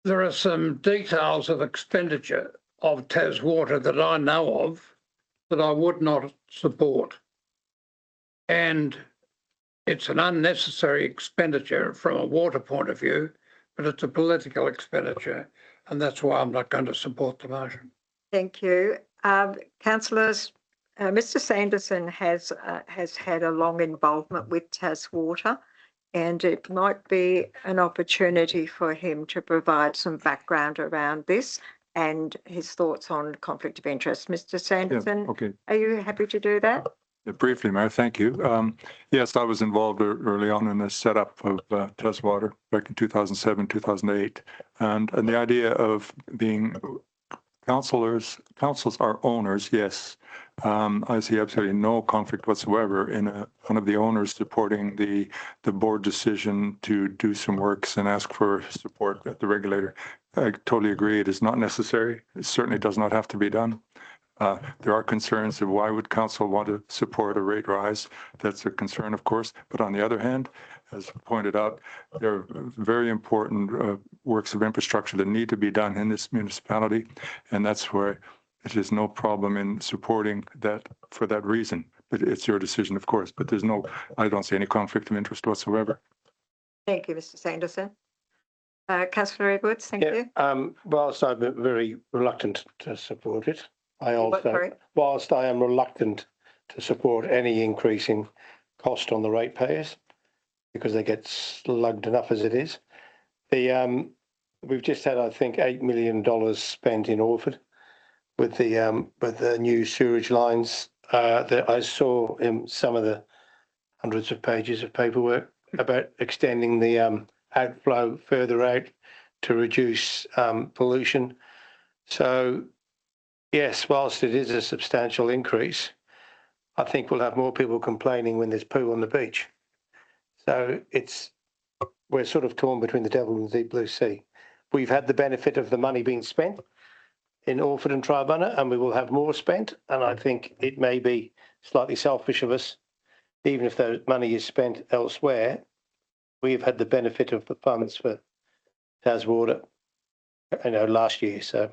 there are some details of expenditure of TasWater that I know of that I would not support. And it's an unnecessary expenditure from a water point of view, but it's a political expenditure, and that's why I'm not going to support the motion. Thank you. Councillors, Mr Sanderson has had a long involvement with TasWater, and it might be an opportunity for him to provide some background around this and his thoughts on conflict of interest. Mr Sanderson, Yeah, okay. Are you happy to do that? Yeah, briefly, Mayor, thank you. Yes, I was involved early on in the setup of TasWater back in 2007, 2008. And the idea of being councils are owners, yes. I see absolutely no conflict whatsoever in one of the owners supporting the board decision to do some works and ask for support at the regulator. I totally agree. It is not necessary. It certainly does not have to be done. There are concerns of why would council want to support a rate rise? That's a concern, of course. But on the other hand, as pointed out, there are very important works of infrastructure that need to be done in this municipality. And that's where it is no problem in supporting that for that reason. But it's your decision, of course. But I don't see any conflict of interest whatsoever. Thank you, Mr Sanderson. Councillor Edwards, thank you. Whilst I'm very reluctant to support it, whilst I am reluctant to support any increasing cost on the ratepayers, because they get slugged enough as it is. We've just had, I think, $8 million spent in Orford with the new sewerage lines that I saw in some of the hundreds of pages of paperwork about extending the outflow further out to reduce pollution. So, yes, whilst it is a substantial increase, I think we'll have more people complaining when there's poo on the beach. So we're sort of torn between the devil and the deep blue sea. we've had the benefit of the money being spent in Orford and Tribunna, and we will have more spent. And I think it may be slightly selfish of us, even if the money is spent elsewhere, we've had the benefit of the funds for Taswater, last year. So,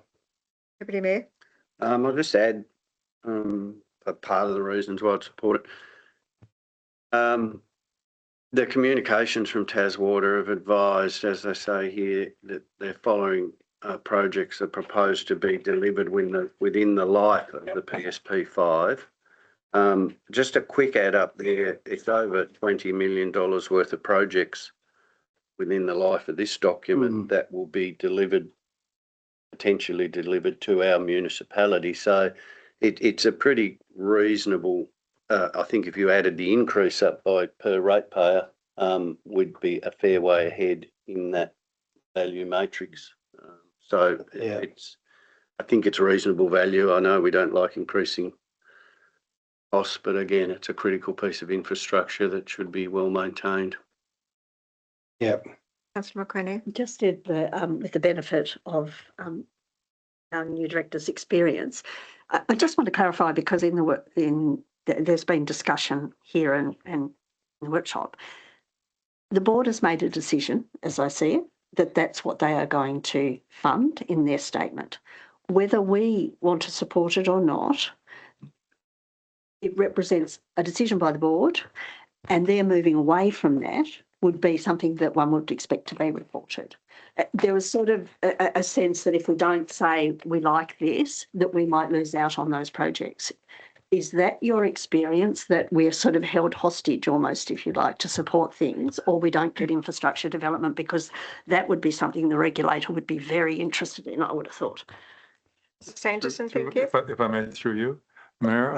Deputy Mayor. I'll just add a part of the reasons why I'd support it. The communications from Taswater have advised, as they say here, that they're following projects that are proposed to be delivered within the life of the PSP5. Just a quick add up there, it's over $20 million worth of projects within the life of this document that will be potentially delivered to our municipality. So it's a pretty reasonable, I think if you added the increase up by per ratepayer, we'd be a fair way ahead in that value matrix. I think it's a reasonable value. I know we don't like increasing costs, but again, it's a critical piece of infrastructure that should be well maintained. yeah. Councillor McCrenny. Just with the benefit of our new director's experience, I just want to clarify, because there's been discussion here and in the workshop, the board has made a decision, as I see it, that that's what they are going to fund in their statement. Whether we want to support it or not, it represents a decision by the board, and they're moving away from that would be something that one would expect to be reported. There was sort of a sense that if we don't say we like this, that we might lose out on those projects. Is that your experience, that we're sort of held hostage almost, if you like, to support things, or we don't get infrastructure development? Because that would be something the regulator would be very interested in, I would have thought. Sanderson, thank you. If I may, through you, Mayor,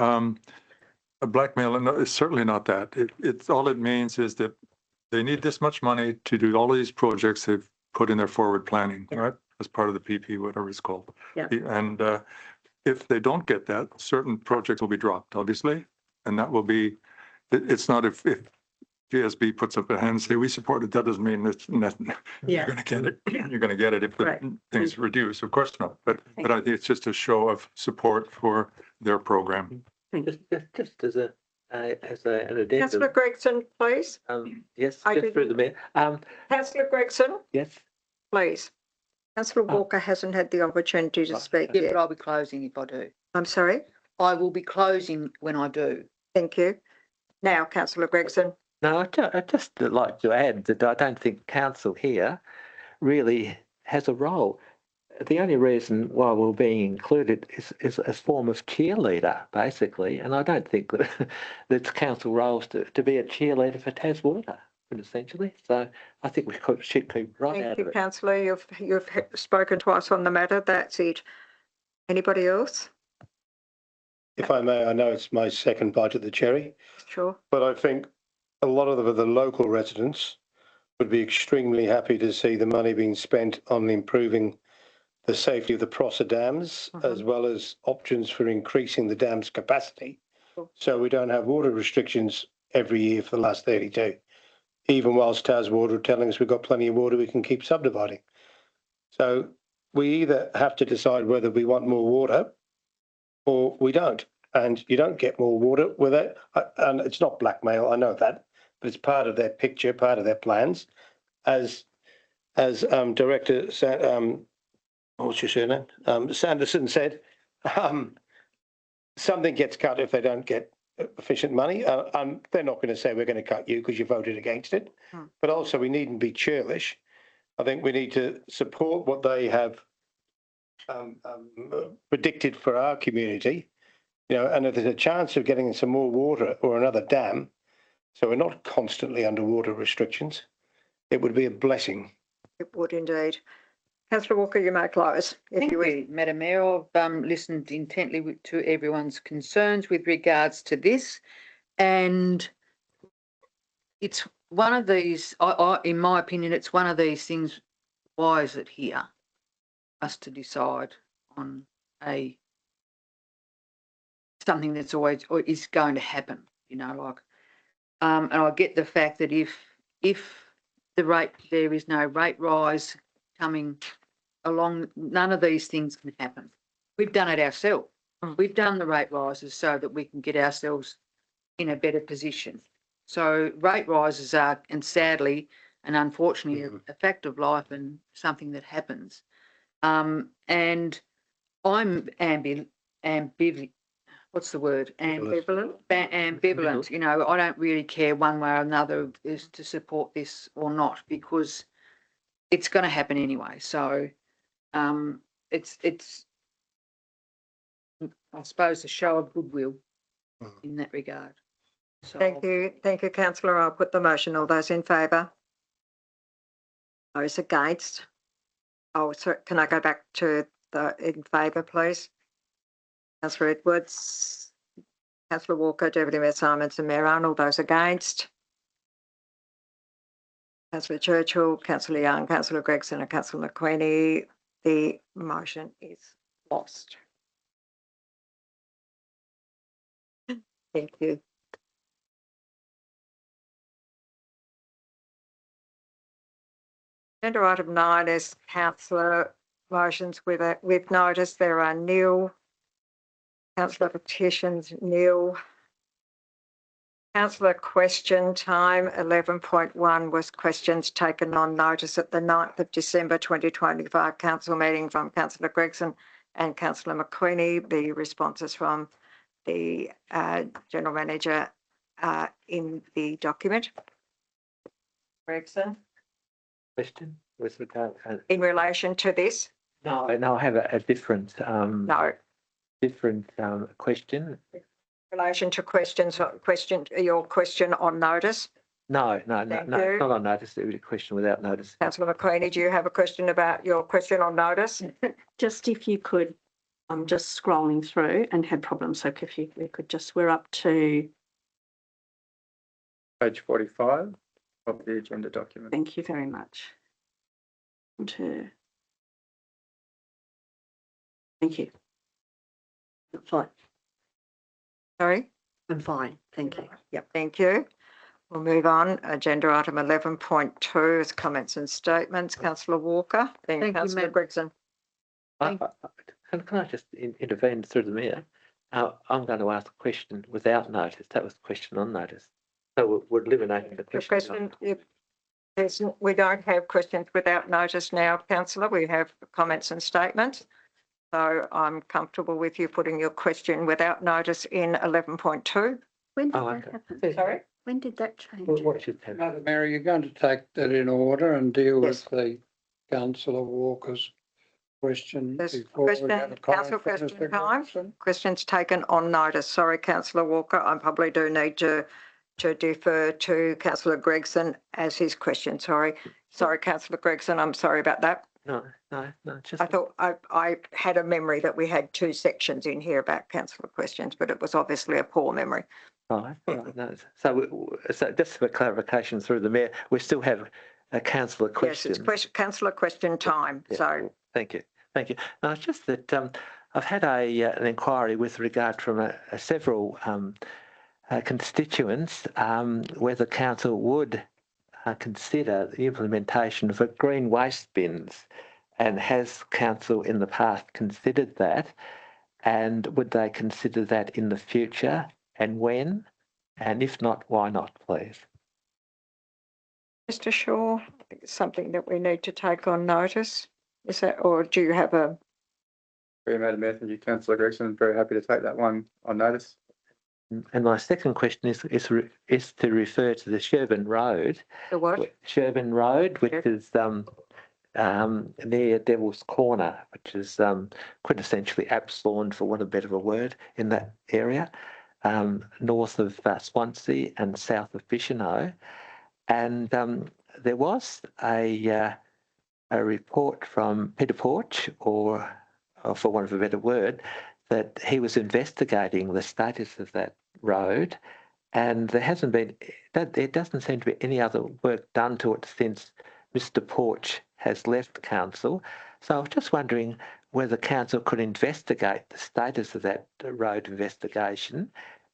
a blackmail, no, it's certainly not that. It's all it means is that they need this much money to do all of these projects they've put in their forward planning, right? As part of the PP, whatever it's called. Yeah. And if they don't get that, certain projects will be dropped, obviously. And that will be, it's not if GSB puts up a hand and say, we support it, that doesn't mean that you're going to get it. You're going to get it if the things reduce, of course not. But I think it's just a show of support for their program. Just as an addendum. Councillor Gregson, please. Yes, just through the mayor. Councillor Gregson, Yes. please. Councillor Walker hasn't had the opportunity to speak Yeah, yet. but I'll be closing if I do. I'm sorry. I will be closing when I do. Thank you. Now, Councillor Gregson. No, I'd just like to add that I don't think council here really has a role. The only reason why we're being included is a form of cheerleader, basically, and I don't think that it's council roles to be a cheerleader for Taswater, essentially. So I think we should keep right out Thank of you, it. Councillor. You've spoken twice on the matter. That's it. Anybody else? If I may, I know it's my second bite of the cherry, Sure. but I think a lot of the local residents would be extremely happy to see the money being spent on improving the safety of the Prosser dams, as well as options for increasing the dam's capacity. Sure. So we don't have water restrictions every year for the last 32. Even whilst Taswater are telling us we've got plenty of water, we can keep subdividing. So we either have to decide whether we want more water or we don't. And you don't get more water with it. And it's not blackmail, I know that, but it's part of their picture, part of their plans. As Director what's your surname? Sanderson said, something gets cut if they don't get efficient money. They're not going to say we're going to cut you because you voted against it. But also we needn't be churlish. I think we need to support what they have predicted for our community. And if there's a chance of getting some more water or another dam, so we're not constantly under water restrictions, it would be a blessing. It would indeed. Councillor Walker, you may close. Thank you, Madam Mayor. I've listened intently to everyone's concerns with regards to this, and it's one of these, in my opinion, it's one of these things, why is it here? Us to decide on something that's always or is going to happen, and I get the fact that if there is no rate rise coming along, none of these things can happen. We've done it ourselves. We've done the rate rises so that we can get ourselves in a better position. So rate rises are, and sadly and unfortunately, a fact of life and something that happens. And I'm what's the word? Ambivalent. You know, I don't really care one way or another is to support this or not, because it's going to happen anyway. So it's I suppose a show of goodwill in that regard. So Thank you, councillor. I'll put the motion. All those in favour? Those against? Oh, sorry, can I go back to the in favour, please? Councillor Edwards, councillor Walker, Deputy Mayor Simons and Mayor Arnold. Those against? Councillor Churchill, councillor Young, councillor Gregson and councillor McQueenie. The motion is lost. Thank you. Agenda item 9 is councillor motions with notice. There are nil. Councillor petitions nil. Councillor question time 11.1 was questions taken on notice at the 9th of December 2025 council meeting from councillor Gregson and councillor McQueenie. The responses from the general manager in the document. Gregson. Question with regard in relation to this? No, I have a different different question. In relation to your question on notice? No, not on notice. It was a question without notice. Councillor McQueenie, do you have a question about your question on notice? Just if you could, I'm just scrolling through and had problems. So if we could just, we're up to page 45 of the agenda document. Thank you very much. Thank you. Fine. Sorry? I'm fine. Thank you. Yep, thank you. We'll move on. Agenda item 11.2 is comments and statements. Councillor Walker, then Councillor Gregson. Can I just intervene through the mayor? I'm going to ask a question without notice. That was the question on notice. So we're eliminating the question. We don't have questions without notice now, councillor. We have comments and statements. So I'm comfortable with you putting your question without notice in 11.2. When did that happen? Sorry? When did that change? What should happen? Madam Mayor, you're going to take that in order and deal with the councillor Walker's question before we go to council question time. Questions taken on notice. Sorry, councillor Walker. I probably do need to defer to councillor Gregson as his question. Sorry, councillor Gregson. I'm sorry about that. No. Just I thought I had a memory that we had 2 sections in here about councillor questions, but it was obviously a poor memory. Right. No. So just for clarification through the mayor, we still have a councillor question. Yes, it's councillor question time. Yeah. So thank you. No, it's just that I've had an inquiry with regard from several constituents whether council would consider the implementation of green waste bins, and has council in the past considered that, and would they consider that in the future, and when, and if not, why not, please? Mr. Shaw, I think it's something that we need to take on notice. Is that, or do you have a? Madam Mayor, thank you, councillor Gregson. I'm very happy to take that one on notice. And my second question is to refer to the Sherburn Road. The what? Sherburn Road, which is near Devil's Corner, which is quintessentially Absalom, for want of a better word, in that area, north of Swansea and south of Bicheno. And there was a report from Peter Porch, or for want of a better word, that he was investigating the status of that road, and there doesn't seem to be any other work done to it since Mr. Porch has left council. So I was just wondering whether council could investigate the status of that road investigation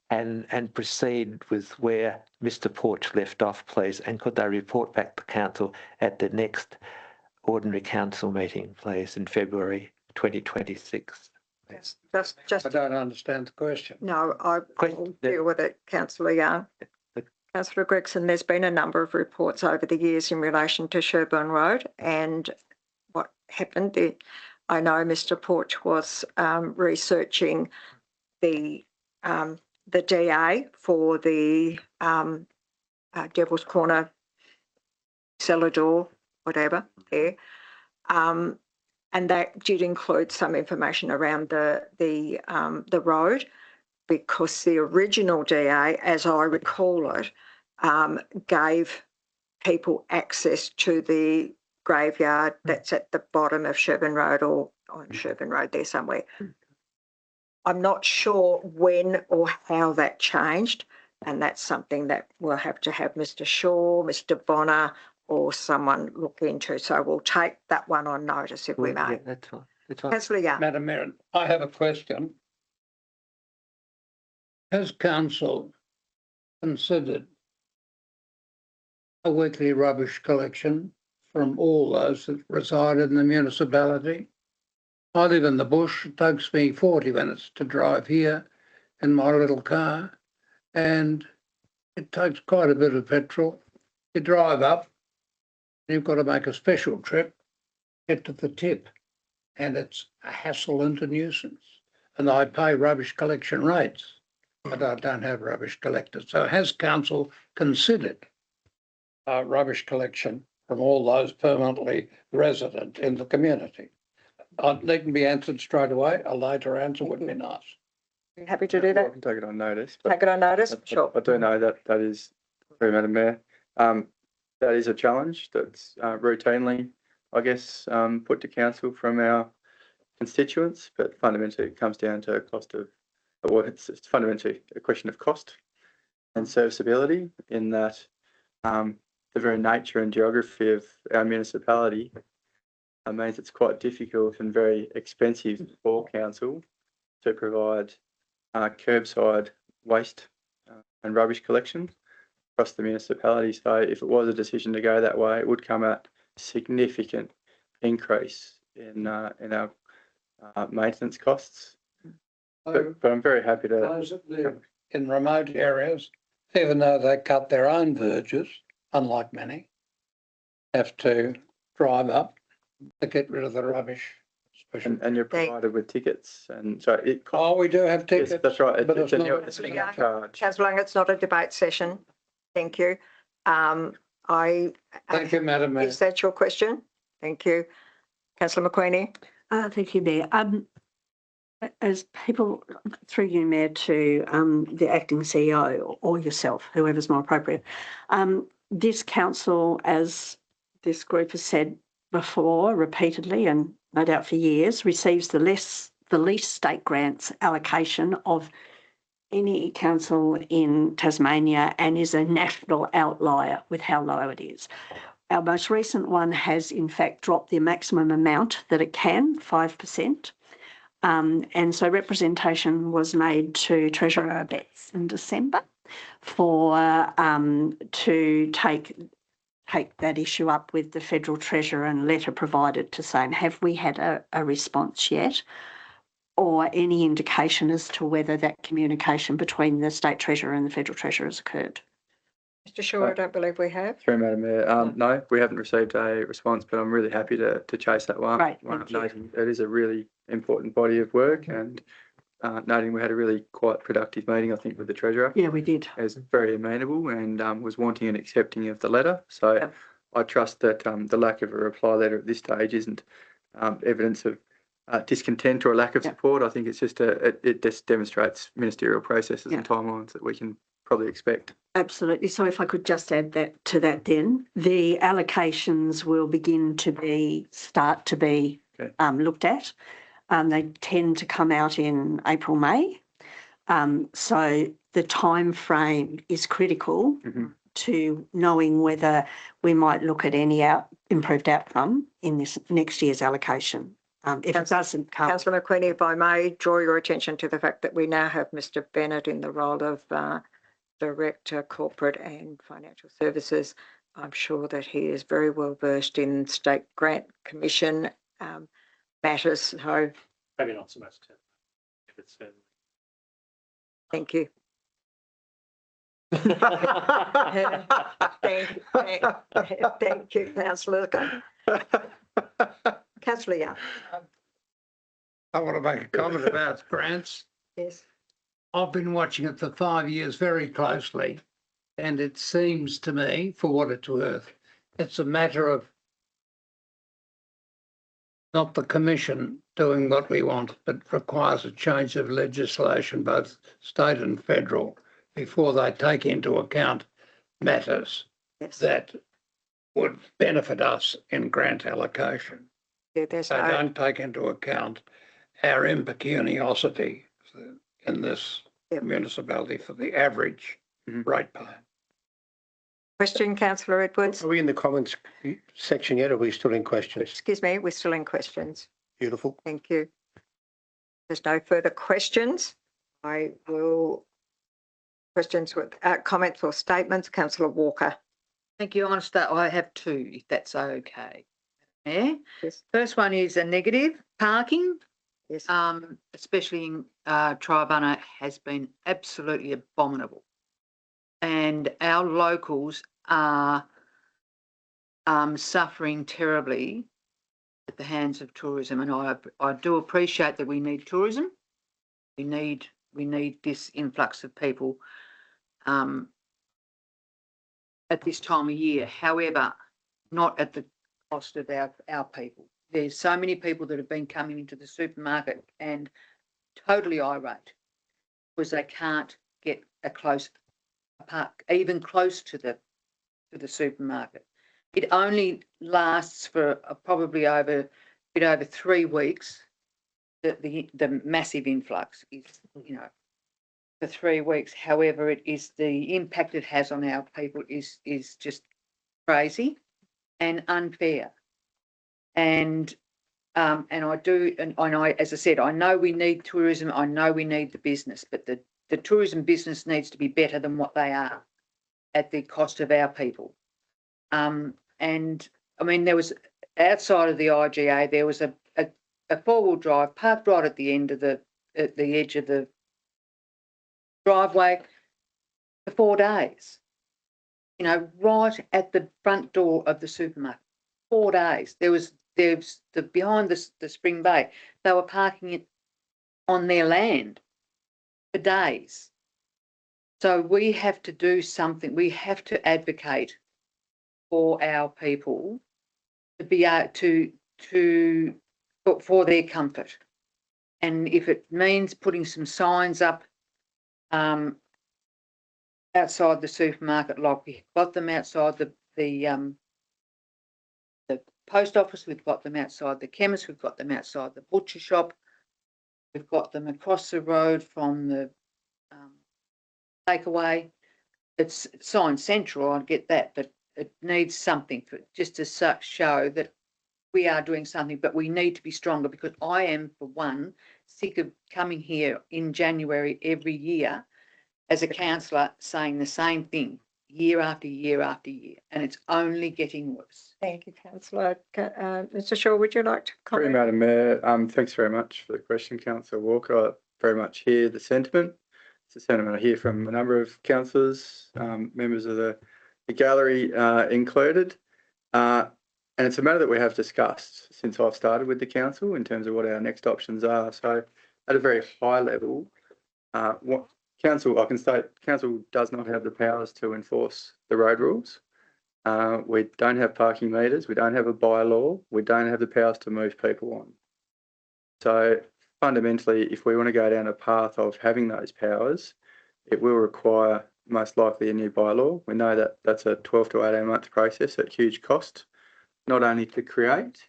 and proceed with where Mr. Porch left off, please, and could they report back to council at the next ordinary council meeting, please, in February 2026. Please. Just, I don't understand the question. no, I will Question- deal with it, councillor Young. Councillor Gregson, there's been a number of reports over the years in relation to Sherburne Road and what happened. I know Mr. Porch was researching the DA for the Devil's Corner cellar door, whatever there. And that did include some information around the road, because the original DA, as I recall it, gave people access to the graveyard that's at the bottom of Sherburne Road or on Sherburne Road there somewhere. I'm not sure when or how that changed, and that's something that we'll have to have Mr. Shaw, Mr. Bonner, or someone look into. So we'll take that one on notice if we may. Yeah, that's fine. That's fine. Councillor Young. Madam Mayor, I have a question. Has council considered a weekly rubbish collection from all those that reside in the municipality? I live in the bush. It takes me 40 minutes to drive here in my little car, and it takes quite a bit of petrol. You drive up, you've got to make a special trip, get to the tip, and it's a hassle and a nuisance. And I pay rubbish collection rates, but I don't have rubbish collectors. So has council considered rubbish collection from all those permanently resident in the community? They can be answered straight away. A later answer would be nice. You happy to do I that? can take it on notice. but Take it on notice? Sure. I do know that is, sorry, Madam Mayor, that is a challenge that's routinely, I guess, put to council from our constituents, but fundamentally it comes down to a cost of, well, it's fundamentally a question of cost and serviceability, in that the very nature and geography of our municipality means it's quite difficult and very expensive for council to provide curbside waste and rubbish collection across the municipality. So if it was a decision to go that way, it would come at significant increase in our maintenance costs. But I'm very happy to. Those that live in remote areas, even though they cut their own verges, unlike many, have to drive up to get rid of the rubbish. And you're provided with tickets, and so it. Oh, we do have tickets. Yes, that's right. But It's it's a not- new charge. Councillor Young, it's not a debate session. Thank you. Thank you, Madam Mayor. Is that your question? Thank you. Councillor McQueenie. Thank you, Mayor. As people, through you, Mayor, to the acting CEO or yourself, whoever's more appropriate, this council, as this group has said before repeatedly and no doubt for years, receives the least state grants allocation of any council in Tasmania and is a national outlier with how low it is. Our most recent one has in fact dropped the maximum amount that it can, 5%. And so representation was made to Treasurer Betts in December for to take that issue up with the Federal Treasurer and letter provided to say, have we had a response yet, or any indication as to whether that communication between the State Treasurer and the Federal Treasurer has occurred? Mr. Shaw, I don't believe we have. Sorry, Madam Mayor. No, we haven't received a response, but I'm really happy to chase that one. Great, thank you. Noting it is a really important body of work, and noting we had a really quite productive meeting, I think, with the Treasurer. Yeah, we did. Is very amenable and was wanting and accepting of the letter. So Yeah. I trust that the lack of a reply letter at this stage isn't evidence of discontent or a lack of Yeah. support. I think it's just it just demonstrates ministerial processes Yeah. and timelines that we can probably expect. Absolutely. So if I could just add that to that then, the allocations will begin to start to be Okay. looked at. They tend to come out in April, May. So the time frame is critical Mhm. to knowing whether we might look at any improved outcome in this next year's allocation. If it doesn't come. Councillor McQueenie, if I may draw your attention to the fact that we now have Mr. Bennett in the role of Director, Corporate and Financial Services. I'm sure that he is very well versed in state grant commission matters. So Maybe not so much. If it's thank you. Thank you, Councillor. Councillor Young. I want to make a comment about grants. Yes. I've been watching it for 5 years very closely, and it seems to me, for what it's worth, it's a matter of not the Commission doing what we want, but requires a change of legislation, both state and federal, before they take into account matters that would benefit us in grant allocation. Yeah, they don't take into account our impecuniosity in this municipality for the average ratepayer. Question, Councillor Edwards. Are we in the comments section yet, or are we still in questions? Excuse me, we're still in questions. Beautiful. Thank you. There's no further questions. I will questions with comments or statements. Councillor Walker. Thank you. I have two, if that's okay. Yeah. Yes. First one is a negative. Parking. Yes. Especially in Tribunna has been absolutely abominable. And our locals are suffering terribly at the hands of tourism. And I do appreciate that we need tourism. We need this influx of people at this time of year. However, not at the cost of our people. There's so many people that have been coming into the supermarket and totally irate because they can't get even close to the supermarket. It only lasts for probably over 3 weeks. The massive influx is, for 3 weeks. However, it is the impact it has on our people is just crazy and unfair. And as I said, I know we need tourism. I know we need the business, but the tourism business needs to be better than what they are at the cost of our people. And I mean, there was outside of the IGA, there was a 4-wheel drive parked right at the end of the edge of the driveway for 4 days. Right at the front door of the supermarket. 4 days. There's behind the Spring Bay. They were parking it on their land for days. So we have to do something. We have to advocate for our people to be able for their comfort. And if it means putting some signs up outside the supermarket, like we've got them outside the post office, we've got them outside the chemist, we've got them outside the butcher shop, we've got them across the road from the takeaway. It's Science Central, I get that, but it needs something just to show that we are doing something, but we need to be stronger, because I am, for one, sick of coming here in January every year as a councillor saying the same thing year after year after year, and it's only getting worse. Thank you, Councillor. Mr. Shaw, would you like to comment? Madam Mayor, thanks very much for the question, Councillor Walker. I very much hear the sentiment. It's a sentiment I hear from a number of councillors, members of the gallery included. And it's a matter that we have discussed since I've started with the council in terms of what our next options are. So at a very high level, what council, I can state, council does not have the powers to enforce the road rules. We don't have parking meters. We don't have a bylaw. We don't have the powers to move people on. So fundamentally, if we want to go down a path of having those powers, it will require most likely a new bylaw. We know that that's a 12 to 18 month process at huge cost, not only to create,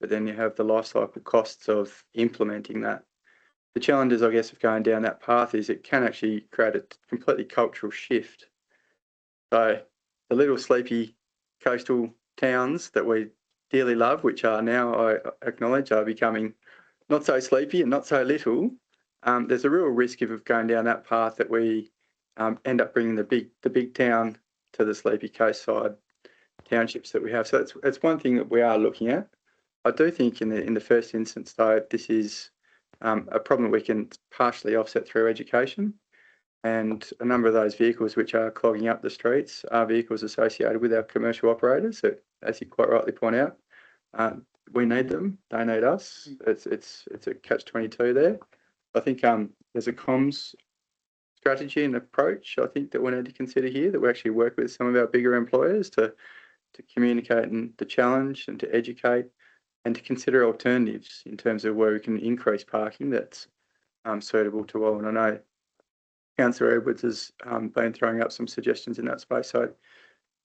but then you have the life cycle costs of implementing that. The challenges, I guess, of going down that path is it can actually create a completely cultural shift. So the little sleepy coastal towns that we dearly love, which are now, I acknowledge, are becoming not so sleepy and not so little, there's a real risk of going down that path that we end up bringing the big town to the sleepy coast side. townships that we have. So it's one thing that we are looking at. I do think in the first instance, though, this is a problem we can partially offset through education. And a number of those vehicles which are clogging up the streets are vehicles associated with our commercial operators that, as you quite rightly point out, we need them, they need us. It's a catch-22 there. I think there's a comms strategy and approach I think that we need to consider here, that we actually work with some of our bigger employers to communicate and the challenge and to educate and to consider alternatives in terms of where we can increase parking that's suitable to all. And I know Councillor Edwards has been throwing up some suggestions in that space. So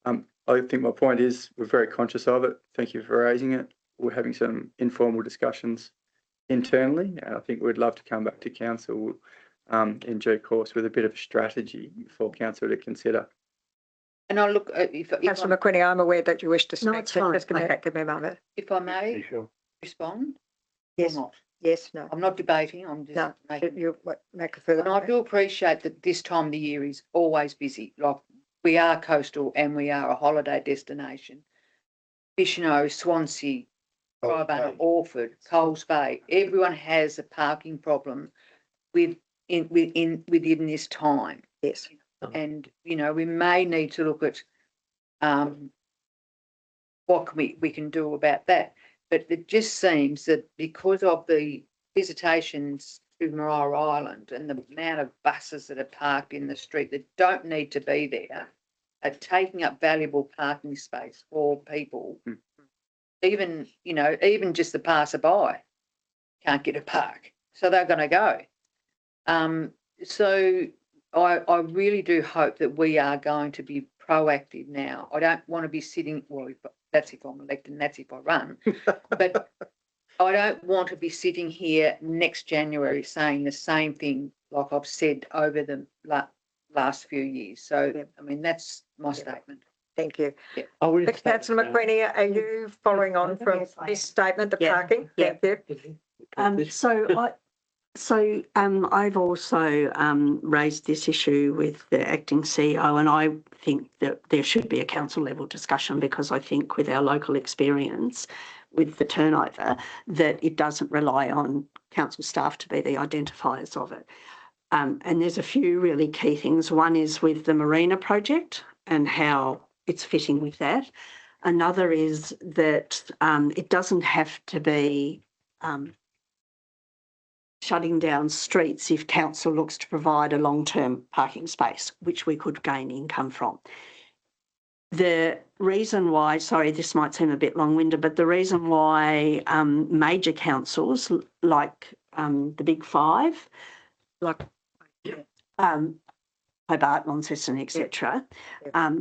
I think my point is we're very conscious of it. Thank you for raising it. We're having some informal discussions internally, and I think we'd love to come back to council in due course with a bit of a strategy for council to consider. And I look, Councillor McQueenie, I'm aware that you wish to speak. No, it's fine. Just give me a moment. if I may Sure. respond Yes, or not. yes, no. I'm not debating, I'm just No, making. you make a further And I do appreciate that this time of the year is always busy. Like, we are coastal and we are a holiday destination. Fishno, Swansea, Dryburn, Orford, Coles Bay, everyone has a parking problem within this time. Yes. And, you know, we may need to look at what we can do about that. But it just seems that because of the visitations to Maria Island and the amount of buses that are parked in the street that don't need to be there are taking up valuable parking space for people. Even, you know, even just the passerby can't get a park. So they're going to go. So I really do hope that we are going to be proactive now. I don't want to be sitting, well, that's if I'm elected and that's if I run, but I don't want to be sitting here next January saying the same thing like I've said over the last few years. So, I mean, that's my statement. Thank you. Yeah. Councillor McQueenie, are you following on from this statement, the parking? Yeah. Thank you. I've also raised this issue with the acting CEO, and I think that there should be a council level discussion, because I think with our local experience with the turnover, that it doesn't rely on council staff to be the identifiers of it. And there's a few really key things. One is with the marina project and how it's fitting with that. Another is that it doesn't have to be shutting down streets if council looks to provide a long-term parking space, which we could gain income from. The reason why, sorry, this might seem a bit long-winded, but the reason why major councils like the Big Five, like Hobart, Launceston, etc.,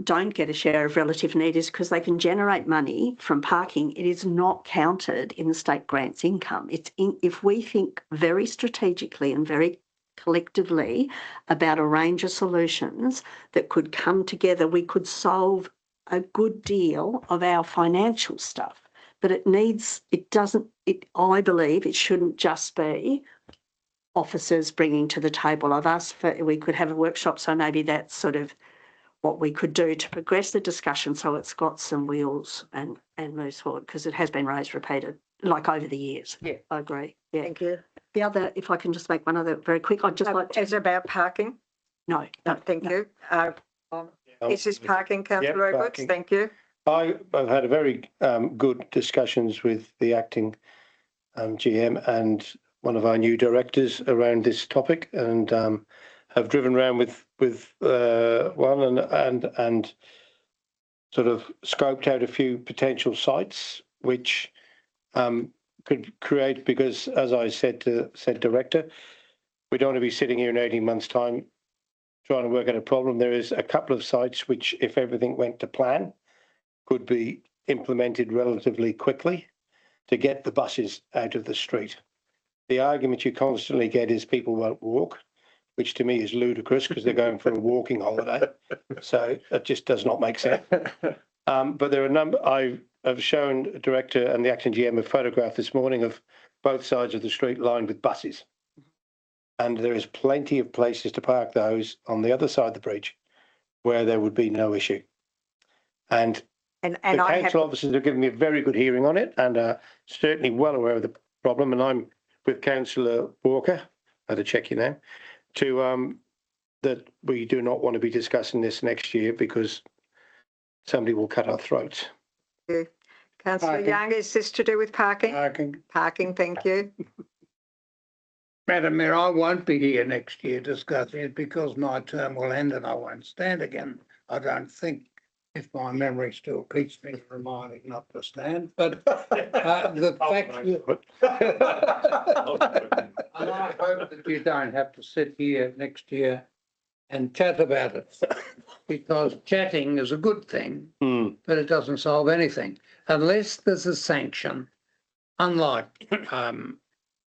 don't get a share of relative need is because they can generate money from parking. It is not counted in the state grants income. If we think very strategically and very collectively about a range of solutions that could come together, we could solve a good deal of our financial stuff. But I believe it shouldn't just be officers bringing to the table. I've asked we could have a workshop, so maybe that's sort of what we could do to progress the discussion so it's got some wheels and moves forward, because it has been raised repeated, like over the years. Yeah. I agree. Yeah. Thank you. The other, if I can just make one other very quick, I'd just like to... Is it about parking? No. Thank you. Is this parking, Councillor Edwards? parking. Thank you. I've had a very good discussions with the acting GM and one of our new directors around this topic, and have driven around with one and sort of scoped out a few potential sites which could create, because as I said to said director, we don't want to be sitting here in 18 months' time trying to work out a problem. There is a couple of sites which, if everything went to plan, could be implemented relatively quickly to get the buses out of the street. The argument you constantly get is people won't walk, which to me is ludicrous because they're going for a walking holiday. So that just does not make sense. But there are a number, I've shown the director and the acting GM a photograph this morning of both sides of the street lined with buses. And there is plenty of places to park those on the other side of the bridge where there would be no issue. And And The I have, council officers have given me a very good hearing on it and are certainly well aware of the problem. And I'm with Councillor Walker, I had to check your name, to that we do not want to be discussing this next year because somebody will cut our throats. Councillor Parking. Young, is this to do with parking? Parking, thank you. Madam Mayor, I won't be here next year discussing it because my term will end and I won't stand again. I don't think, if my memory still keeps me reminding not to stand, but the fact and I hope that you don't have to sit here next year and chat about it, because chatting is a good thing, but it doesn't solve anything unless there's a sanction. Unlike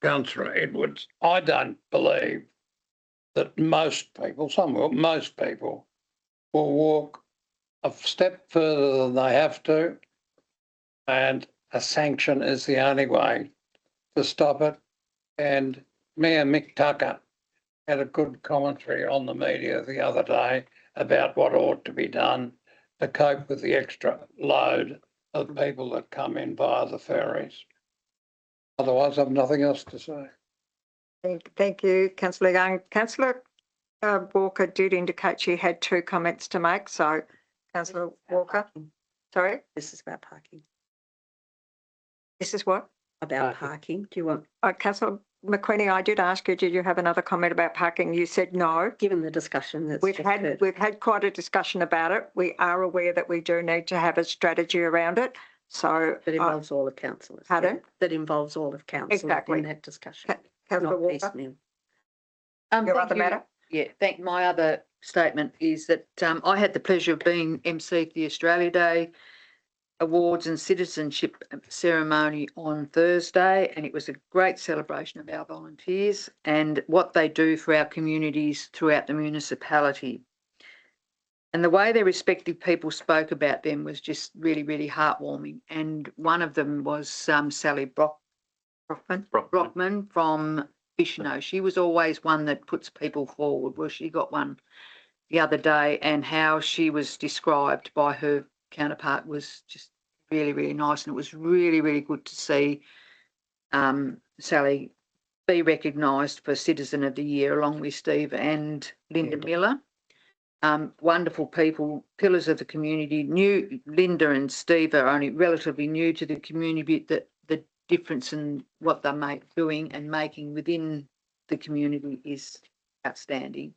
Councillor Edwards, I don't believe that most people will walk a step further than they have to, and a sanction is the only way to stop it. And Mayor Mick Tucker had a good commentary on the media the other day about what ought to be done to cope with the extra load of people that come in via the ferries. Otherwise, I've nothing else to say. Thank you, Councillor Young. Councillor Walker did indicate she had 2 comments to make. So, Councillor Walker, sorry? This is about parking. This is what? About parking. Do you want? Councillor McQueenie, I did ask you, did you have another comment about parking? You said no. Given the discussion that's We've had quite a discussion about it. We are aware that we do need to have a strategy around it. So that involves all of councillors. Pardon? Yeah, that involves all of councillors Exactly. in that discussion. Councillor Not Walker, piecemeal. your Thank other you. matter? Yeah, my other statement is that I had the pleasure of being MC for the Australia Day Awards and Citizenship ceremony on Thursday, and it was a great celebration of our volunteers and what they do for our communities throughout the municipality. And the way their respective people spoke about them was just really, really heartwarming. And one of them was Sally Brockman from Fishno. She was always one that puts people forward. Well, she got one the other day, and how she was described by her counterpart was just really, really nice. And it was really, really good to see Sally be recognised for Citizen of the Year along with Steve and Linda Miller. Wonderful people, pillars of the community. Linda and Steve are only relatively new to the community, but the difference in what they're doing and making within the community is outstanding.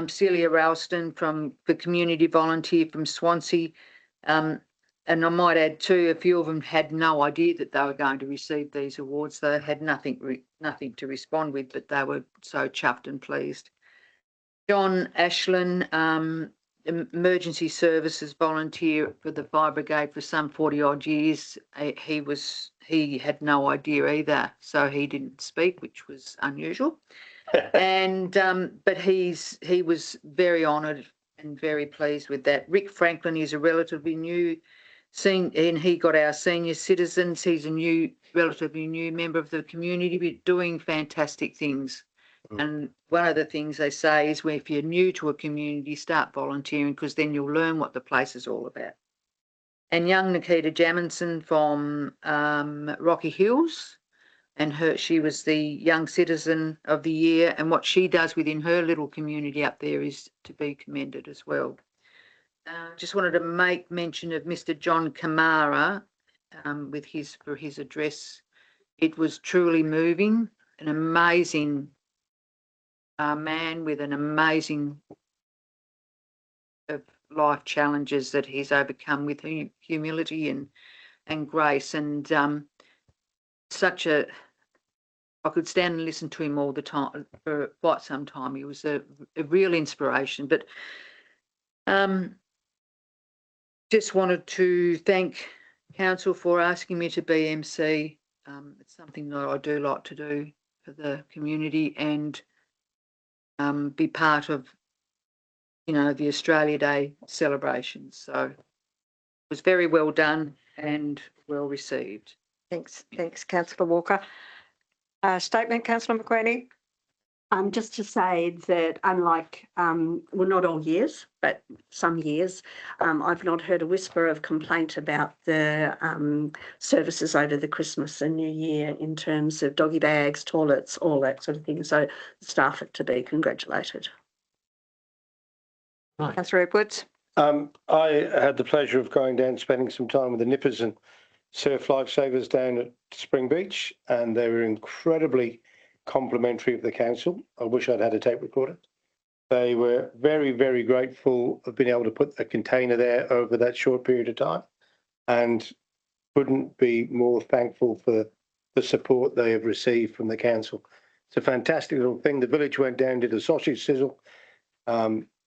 Celia Ralston from the community volunteer from Swansea. And I might add too, a few of them had no idea that they were going to receive these awards. They had nothing to respond with, but they were so chuffed and pleased. John Ashland, emergency services volunteer for the fire brigade for some 40 odd years. He had no idea either, so he didn't speak, which was unusual. And but he was very honoured and very pleased with that. Rick Franklin is a relatively new and he got our senior citizens. He's a relatively new member of the community, but doing fantastic things. And one of the things they say is, if you're new to a community, start volunteering, because then you'll learn what the place is all about. And young Nikita Jamison from Rocky Hills, and she was the Young Citizen of the Year, and what she does within her little community up there is to be commended as well. Just wanted to make mention of Mr. John Kamara for his address. It was truly moving, an amazing man with an amazing of life challenges that he's overcome with humility and grace, and I could stand and listen to him all the time for quite some time. He was a real inspiration. But just wanted to thank council for asking me to be MC. It's something that I do like to do for the community, and be part of, the Australia Day celebrations. So it was very well done and well received. Thanks, Councillor Walker. Statement, Councillor McQueenie. Just to say that unlike, well, not all years, but some years, I've not heard a whisper of complaint about the services over the Christmas and New Year in terms of doggy bags, toilets, all that sort of thing. So the staff are to be congratulated. Right. Councillor Edwards. I had the pleasure of going down, spending some time with the Nippers and Surf Lifesavers down at Spring Beach, and they were incredibly complimentary of the council. I wish I'd had a tape recorder. They were very, very grateful of being able to put a container there over that short period of time, and couldn't be more thankful for the support they have received from the council. It's a fantastic little thing. The village went down, did a sausage sizzle.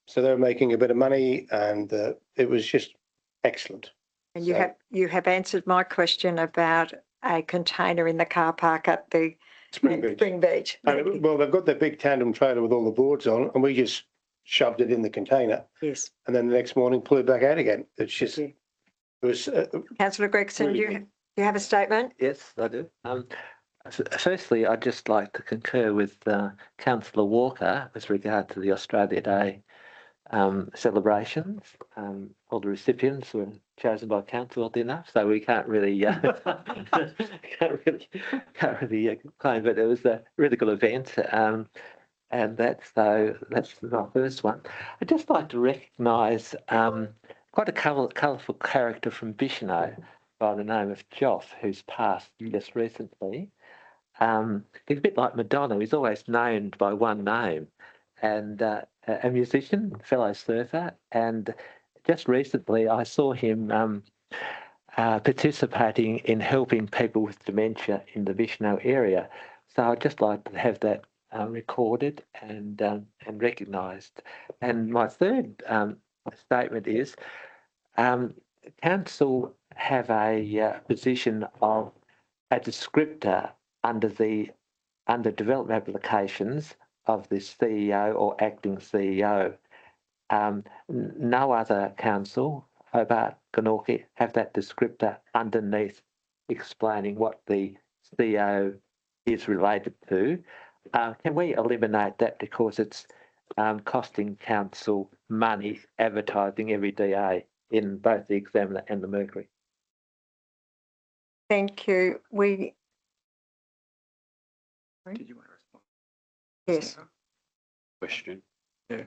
So they were making a bit of money, and it was just excellent. And you have answered my question about a container in the car park at the Spring Beach. Well, they've got their big tandem trailer with all the boards on, and we just shoved it in the container. Yes. And then the next morning pull it back out again. It's just, it was. Councillor Gregson, really do you have a statement? Yes, I do. Firstly, I'd just like to concur with Councillor Walker with regard to the Australia Day celebrations. All the recipients were chosen by council enough, so we can't really can't really claim. But it was a really good event, and that's my first one. I'd just like to recognise quite a colourful character from Bicheno by the name of Joff, who's passed just recently. He's a bit like Madonna. He's always known by one name, and a musician, fellow surfer, and just recently I saw him participating in helping people with dementia in the Bicheno area. So I'd just like to have that recorded and recognised. And my third statement is, council have a position of a descriptor under development applications of the CEO or acting CEO. No other council, Hobart, Glenorchy, have that descriptor underneath explaining what the CEO is related to. Can we eliminate that, because it's costing council money advertising every DA in both the Examiner and the Mercury? Thank you. Did you want to respond? Yes. Question. Yeah.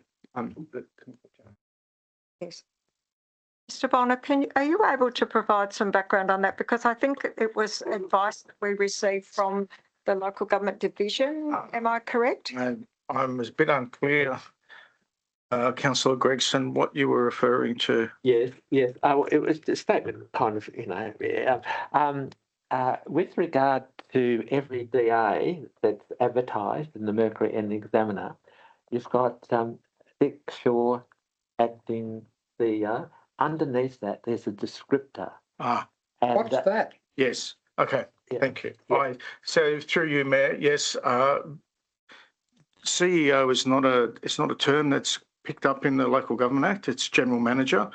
Yes. Mr. Bonner, are you able to provide some background on that? Because I think it was advice that we received from the local government division. Am I correct? I was a bit unclear, Councillor Gregson, what you were referring to. Yes. It was a statement, kind of, with regard to every DA that's advertised in the Mercury and the Examiner, you've got Dick Shaw, acting CEO. Underneath that, there's a descriptor. What's that? Yes. Okay. Yeah. Thank you. Yeah. So through you, Mayor, yes, CEO is not a term that's picked up in the Local Government Act. It's General Manager.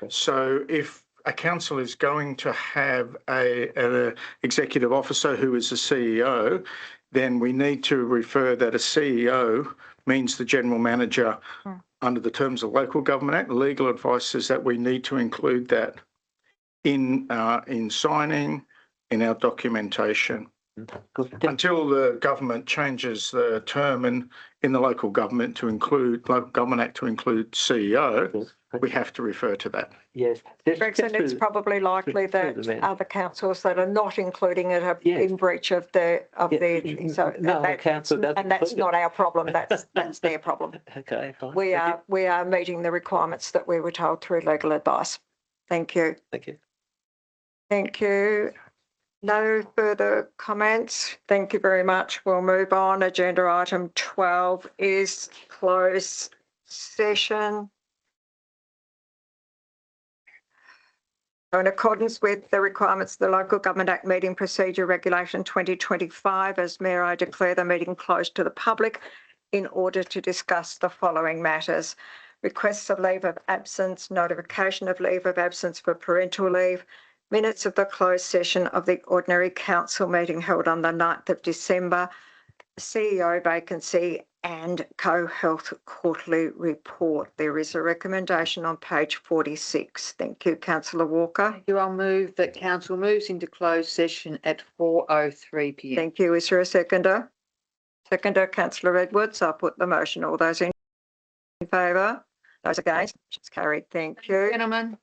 Okay. So if a council is going to have an executive officer who is a CEO, then we need to refer that a CEO means the General Manager under the terms of Local Government Act. Legal advice is that we need to include that in signing, in our documentation. Until the government changes the term in the Local Government Act to include CEO, we have to refer to that. Yes. Gregson, it's probably likely that other councils that are not including it are in breach of the. So and that's not our problem. That's their problem. Okay, fine. We are meeting the requirements that we were told through legal advice. Thank you. Thank you. Thank you. No further comments. Thank you very much. We'll move on. Agenda item 12 is closed session. In accordance with the requirements of the Local Government Act Meeting Procedure Regulation 2025, as Mayor, I declare the meeting closed to the public in order to discuss the following matters: requests of leave of absence, notification of leave of absence for parental leave, minutes of the closed session of the ordinary council meeting held on the 9th of December, CEO vacancy and Co-Health Quarterly Report. There is a recommendation on page 46. Thank you, councillor Walker. Thank you. I'll move that council moves into closed session at 4:03 p.m. Thank you. Is there a seconder? Seconder, councillor Edwards. I'll put the motion. All those in favour? Those against? It's carried. Thank you. Gentlemen.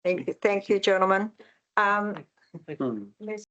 Thank you, gentlemen. Ms.